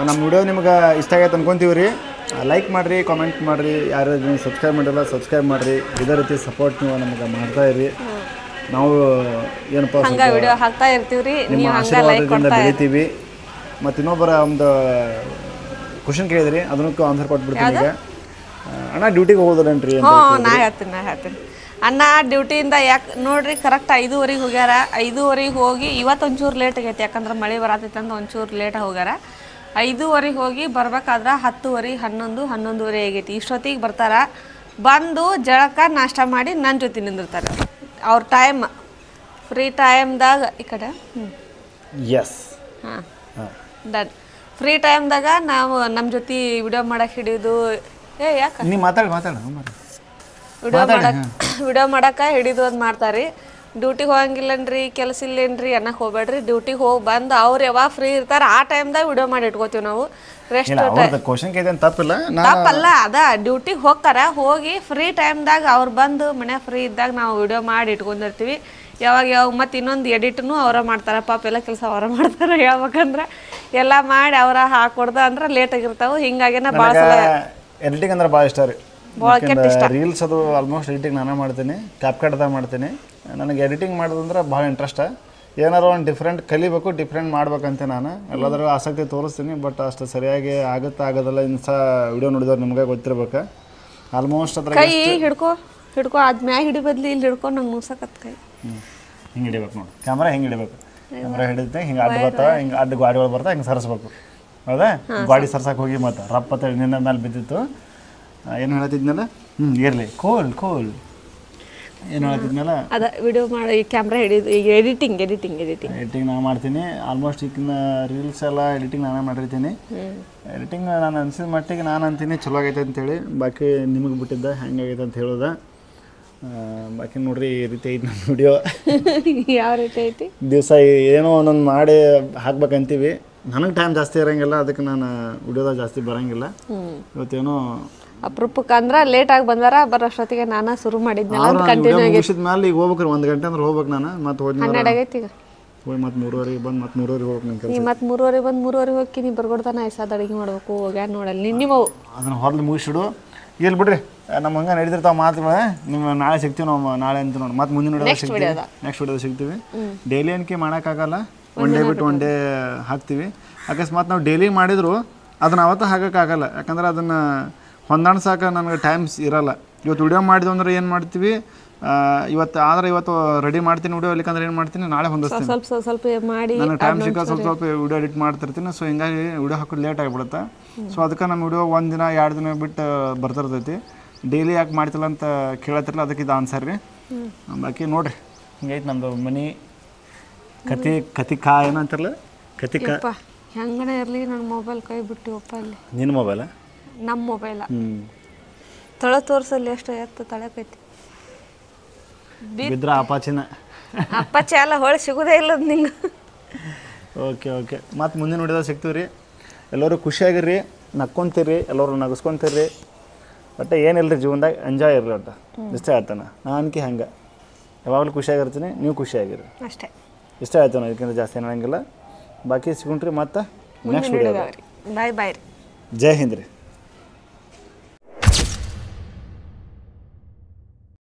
B: ನಮ್ಮ ವಿಡಿಯೋ ನಿಮ್ಗೆ ಇಷ್ಟ ಆಗೈತೆ ಅನ್ಕೊಂತೀವಿ ರೀ. ಲೈಕ್ ಮಾಡಿರಿ, ಕಾಮೆಂಟ್ ಮಾಡಿರಿ. ಯಾರು ಸಬ್ಸ್ಕ್ರೈಬ್ ಮಾಡಿಲ್ಲ ಸಬ್ಸ್ಕ್ರೈಬ್ ಮಾಡಿರಿ. ಇದೇ ರೀತಿ ಸಪೋರ್ಟ್ ನೀವು ನಮಗೆ ಮಾಡ್ತಾ ಇರಿ. ನಾವು ಏನಪ್ಪ
A: ವಿಡಿಯೋ ಹಾಕ್ತಾ ಇರ್ತೀವಿ,
B: ನಿಮ್ಮ ಆಶೀರ್ವಾದದಿಂದ ಬೆಳಿತೀವಿ. ಮತ್ತು ಇನ್ನೊಬ್ಬರ ಒಂದು ಕ್ವಶನ್ ಕೇಳಿದ್ರಿ, ಅದನ್ನೂ ಆನ್ಸರ್ ಕೊಟ್ಬಿಡ್ತೀನಿ. ಈಗ ಅಣ್ಣ ಡ್ಯೂಟಿಗೆ ಹೋಗೋದೇನ್ರಿ?
A: ನಾ ಹೇಳ್ತೀನಿ. ಅಣ್ಣ ಡ್ಯೂಟಿಯಿಂದ ಯಾಕೆ ನೋಡ್ರಿ, ಕರೆಕ್ಟ್ 5:15 ಹೋಗ್ಯಾರ. 5:15 ಹೋಗಿ ಇವತ್ತು ಒಂಚೂರು ಲೇಟ್ ಆಗೈತೆ, ಯಾಕಂದ್ರೆ ಮಳೆ ಬರತೈತೆ ಅಂತ ಒಂಚೂರು ಲೇಟಾಗಿ ಹೋಗ್ಯಾರ. 5:15 ಹೋಗಿ ಬರ್ಬೇಕಾದ್ರೆ 10:30, 11, 11:30 ಆಗೈತಿ. ಇಷ್ಟೊತ್ತಿಗೆ ಬರ್ತಾರ. ಬಂದು ಜಳಕ ನಾಷ್ಟ ಮಾಡಿ ನನ್ನ ಜೊತೆ ನಿಂದಿರ್ತಾರೆ. ಅವ್ರ ಟೈಮ್ ಫ್ರೀ ಟೈಮ್ದಾಗ ಈ ಕಡೆ ಡನ್. ಫ್ರೀ ಟೈಮ್ದಾಗ ನಾವು ನಮ್ಮ ಜೊತೆ ವಿಡಿಯೋ ಮಾಡಕ್ಕೆ ಹಿಡಿಯೋದು. ಯಾಕೆ ವಿಡಿಯೋ ಮಾಡಕ್ಕೆ ಹಿಡಿದು ಅದು ಮಾಡ್ತಾರೆ. ಡ್ಯೂಟಿಗೆ ಹೋಗಂಗಿಲ್ಲನ್ರಿ, ಕೆಲಸ ಇಲ್ಲೇನ್ರಿ ಅನ್ನಕ್ಕೆ ಹೋಗ್ಬೇಡ್ರಿ. ಡ್ಯೂಟಿಗೆ ಹೋಗಿ ಬಂದು ಅವ್ರು ಯಾವಾಗ ಫ್ರೀ ಇರ್ತಾರೆ ಆ ಟೈಮ್ದಾಗ ವಿಡಿಯೋ ಮಾಡಿ ಇಟ್ಕೋತೀವಿ ನಾವು. ರೆಸ್ಟ್ ತಪ್ಪಲ್ಲ, ಅದ ಡ್ಯೂಟಿಗೆ ಹೋಗ್ತಾರೆ. ಹೋಗಿ ಫ್ರೀ ಟೈಮ್ದಾಗ ಅವ್ರು ಬಂದು ಮನೆ ಫ್ರೀ ಇದ್ದಾಗ ನಾವು ವಿಡಿಯೋ ಮಾಡಿ ಇಟ್ಕೊಂಡಿರ್ತೀವಿ. ಯಾವಾಗ ಮತ್ತು ಇನ್ನೊಂದು ಎಡಿಟ್ನು ಅವರ ಮಾಡ್ತಾರೆ. ಪಾಪ ಎಲ್ಲ ಕೆಲಸ ಅವರ ಮಾಡ್ತಾರೆ. ಹೇಳ್ಬೇಕಂದ್ರೆ ಎಲ್ಲ ಮಾಡಿ ಅವರ ಹಾಕೊಡ್ದು ಅಂದ್ರೆ ಲೇಟ್ ಆಗಿರ್ತಾವೆ. ಹಿಂಗಾಗಿ ನಾ ಭಾಳ ಸಲ
B: ಎಡಿಟಿಂಗ್ ಅಂದ್ರೆ ಭಾಳ ಇಷ್ಟ ರೀ. ರೀಲ್ಸ್ ಅದು ಆಲ್ಮೋಸ್ಟ್ ಎಡಿಟಿಂಗ್ ನಾನೇ ಮಾಡ್ತೀನಿ, ಕ್ಯಾಪ್ಕಟ್ದಾಗ ಮಾಡ್ತೀನಿ. ನನಗೆ ಎಡಿಟಿಂಗ್ ಮಾಡೋದಂದ್ರೆ ಭಾಳ ಇಂಟ್ರೆಸ್ಟ್. ಏನಾರು ಒಂದು ಡಿಫ್ರೆಂಟ್ ಕಲಿಬೇಕು, ಡಿಫ್ರೆಂಟ್ ಮಾಡ್ಬೇಕಂತೆ ನಾನು ಎಲ್ಲಾದ್ರೂ ಆಸಕ್ತಿ ತೋರಿಸ್ತೀನಿ. ಬಟ್ ಅಷ್ಟು ಸರಿಯಾಗಿ ಆಗೋದಲ್ಲ. ಇನ್ಸ್ಟಾ ವಿಡಿಯೋ ನೋಡಿದವ್ರು ನಿಮಗೆ ಗೊತ್ತಿರ್ಬೇಕು. ಆಲ್ಮೋಸ್ಟ್ ಅದ್ರ
A: ಕೈ ಹಿಡ್ಕೊ ಅದು ಮ್ಯಾಗ ಹಿಡಿ ಬದ್ಲಿ ಇಲ್ಲಿ ಹಿಡ್ಕೊಂಡು ನಂಗೆ ನುಸಕತ್ ಕೈ
B: ಹಿಂಗೆ ಹಿಡಿಬೇಕು ನೋಡಿ. ಕ್ಯಾಮ್ರಾ ಹಿಂಗೆ ಹಿಡಿಬೇಕು. ಕ್ಯಾಮ್ರಾ ಹಿಡಿದ್ರೆ ಹಿಂಗೆ ಅಡ್ಡ ಬರ್ತಾವೆ, ಹಿಂಗೆ ಅಡ್ಡ ಗಾಡಿಗಳು ಬರ್ತಾವೆ, ಹಿಂಗೆ ಸರಿಸ್ಬೇಕು. ಹೌದಾ? ಗಾಡಿ ಸರ್ಸಕ್ಕೆ ಹೋಗಿ ಮತ್ತೆ ರಪ್ಪತ್ತ ನಿನ್ನ ಮೇಲೆ ಬಿದ್ದಿತ್ತು. ಏನು ಹೇಳ್ತಿದ್ನಲ್ಲ, ಇರಲಿ ಕೋಲ್ ಏನು ಹೇಳ್ತಿದ್ನಲ್ಲ,
A: ಅದ ವಿಡಿಯೋ ಮಾಡಿ ಕ್ಯಾಮ್ರಾ ಹಿಡಿದು ಈಗ ಎಡಿಟಿಂಗ್
B: ನಾನು ಮಾಡ್ತೀನಿ. ಆಲ್ಮೋಸ್ಟ್ ಈಗಿನ ರೀಲ್ಸ್ ಎಲ್ಲ ಎಡಿಟಿಂಗ್ ನಾನೇ ಮಾಡಿರ್ತೀನಿ. ಎಡಿಟಿಂಗ್ ನಾನು ಅನ್ಸಿದ ಮಟ್ಟಿಗೆ ನಾನು ಅಂತೀನಿ ಚಲೋ ಆಗೈತೆ ಅಂತೇಳಿ. ಬಾಕಿ ನಿಮಗೆ ಬಿಟ್ಟಿದ್ದ ಹೆಂಗಾಗೈತೆ ಅಂತ ಹೇಳೋದ. ಬಾಕಿ ನೋಡ್ರಿ ಈ ರೀತಿ ಐತಿ ನಮ್ಮ ವಿಡಿಯೋ.
A: ಯಾವ ರೀತಿ ಐತಿ?
B: ದಿವಸ ಏನೋ ಒಂದೊಂದು ಮಾಡಿ ಹಾಕ್ಬೇಕಂತೀವಿ. ನನಗೆ ಟೈಮ್ ಜಾಸ್ತಿ ಇರೋಂಗಿಲ್ಲ, ಅದಕ್ಕೆ ನಾನು ವಿಡಿಯೋದಾಗ ಜಾಸ್ತಿ ಬರೋಂಗಿಲ್ಲ. ಇವತ್ತೇನೋ
A: ಅಪರೂಪಕ್ಕೆ ಅಂದ್ರೆ ಲೇಟಾಗಿ ಬಂದಾರ. ಬರೋಷ್ಟೊತ್ತಿಗೆ ನಾನು ಶುರು ಮಾಡಿದ್ನಲ್ಲ
B: ಮುಗಿಸಿದ ಮೇಲೆ ಈಗ ಹೋಗ್ಬೇಕ್ರಿ. 1 ಗಂಟೆ ಅಂದ್ರೆ ಹೋಗ್ಬೇಕು ನಾನು. ಮತ್ತೆ ಹೋಗಿ
A: 12 ಆಗೈತಿ ಈಗ.
B: ಹೋಗಿ ಮತ್ತೆ 3:30 ಬಂದು ಮತ್ತೆ 3:30 ಹೋಗ್ಬೇಕು. ನನ್ನ ಕೆಲಸ
A: ಮತ್ತೆ 3:30 ಬಂದು 3:30 ಹೋಗಿ ನೀ ಬರ್ಕೊಡ್ತಾನೆ ಐಸಾದ ಅಡುಗೆ ಮಾಡ್ಬೇಕು. ಹೋಗ್ಯಾನ ನೋಡಲ್ಲ ನೀವು
B: ಅದನ್ನ ಹೊರಲಿ ಮುಗಿಸಿಡು. ಇಲ್ಲಿ ಬಿಡ್ರಿ, ನಮ್ಮ ಹಂಗೆ ನಡೀತಿರ್ತಾವೆ ಮಾತುಗಳು. ನಿಮ್ಮ ನಾಳೆ ಸಿಗ್ತೀವಿ ನಾವು. ನಾಳೆ ಅಂತ ನೋಡಿ ಮತ್ತೆ ಮುಂದಿನ ವಿಡಿಯೋದಾಗ ಸಿಗ್ತೀವಿ. ನೆಕ್ಸ್ಟ್ ವಿಡಿಯೋದಾಗ ಸಿಗ್ತೀವಿ. ಡೈಲಿ ಏನಕ್ಕೆ ಮಾಡೋಕ್ಕಾಗಲ್ಲ, ಒನ್ ಡೇ ಬಿಟ್ಟು ಒನ್ ಡೇ ಹಾಕ್ತೀವಿ. ಅಕಸ್ಮಾತ್ ನಾವು ಡೈಲಿ ಮಾಡಿದ್ರು ಅದನ್ನ ಅವತ್ತು ಹಾಕೋಕ್ಕಾಗಲ್ಲ. ಯಾಕಂದ್ರೆ ಅದನ್ನು ಹೊಂದಾಣಿಸಾಕ ನನಗೆ ಟೈಮ್ಸ್ ಇರೋಲ್ಲ. ಇವತ್ತು ವಿಡಿಯೋ ಮಾಡಿದ್ವಿ ಅಂದ್ರೆ ಏನು ಮಾಡ್ತೀವಿ ಇವತ್ತು ರೆಡಿ ಮಾಡ್ತೀನಿ ವಿಡಿಯೋ ಇಲ್ಲಿಕಂದ್ರೆ ಏನು ಮಾಡ್ತೀನಿ ನಾಳೆ ಹೊಂದಿಸ್ತೀನಿ
A: ಸ್ವಲ್ಪ ಮಾಡಿ
B: ನನಗೆ ಟೈಮ್ ಸಿಕ್ಕ ಸ್ವಲ್ಪ ವಿಡಿಯೋ ಎಡಿಟ್ ಮಾಡ್ತಿರ್ತೀನಿ ಸೊ ಹಿಂಗಾಗಿ ವಿಡಿಯೋ ಹಾಕೋದು ಲೇಟ್ ಆಗಿಬಿಡುತ್ತೆ ಸೊ ಅದಕ್ಕೆ ನಮ್ಮ ವಿಡಿಯೋ 1 ದಿನ 2 ದಿನ ಬಿಟ್ಟು ಬರ್ತಿರ್ತೈತಿ ಡೈಲಿ ಯಾಕೆ ಮಾಡ್ತಿಲ್ಲ ಅಂತ ಕೇಳತ್ತಿರಲ್ಲ ಅದಕ್ಕೆ ಇದು ಆನ್ಸರ್ ರೀ ಬಾಕಿ ನೋಡಿರಿ ಹಿಂಗೈತೆ ನಮ್ಮದು ಮನೆ ಕತಿಕಾ ಏನಂತಾರಲ್ಲ ಕತಿಕಾ
A: ಹೆಂಗನೇ ಇರಲಿ ನನ್ನ ಮೊಬೈಲ್ ಕೈ ಬಿಟ್ಟಿವಪ್ಪ ಅಲ್ಲಿ
B: ನಿನ್ನ ಮೊಬೈಲ
A: ನಮ್ಮ ಮೊಬೈಲ ತಳ ತೋರ್ಸಲ್ಲಿ ಎಷ್ಟು ಎತ್ತ ತಳಕೈತಿ
B: ಬಿದ್ರ ಅಪಾಚಿನ
A: ಅಪ್ಪಾಚಿ ಎಲ್ಲ ಹೊಳೆ ಸಿಗೋದೇ ಇಲ್ಲ ನಿಂಗೆ
B: ಓಕೆ ಮತ್ತು ಮುಂದಿನ ವಿಡಿಯೋದಾಗ ಸಿಗ್ತೀವಿ ರೀ ಎಲ್ಲರೂ ಖುಷಿಯಾಗಿರ್ರಿ ನಕ್ಕೊಂತೀರಿ ಎಲ್ಲರೂ ನಗಿಸ್ಕೊಂತೀರಿ ಒಟ್ಟು ಏನಿಲ್ಲ ರೀ ಜೀವನದಾಗ ಎಂಜಾಯ್ ಇರಲಿ ಒಟ್ಟು ಇಷ್ಟ ಆಯ್ತಾನ ನಾನ್ಕಿ ಹಂಗೆ ಯಾವಾಗಲೂ ಖುಷಿಯಾಗಿರ್ತೀನಿ ನೀವು ಖುಷಿಯಾಗಿರಿ
A: ಅಷ್ಟೇ
B: ಇಷ್ಟ ಆಯ್ತು ನಾವು ಇದಕ್ಕಿಂತ ಜಾಸ್ತಿ ಏನಂಗಿಲ್ಲ ಬಾಕಿ ಸಿಗುಣ್ರಿ ಮತ್ತು ನೆಕ್ಸ್ಟ್ ವಿಡಿಯೋ
A: ಬಾಯ್ ರೀ
B: ಜೈ ಹಿಂದ್ ರೀ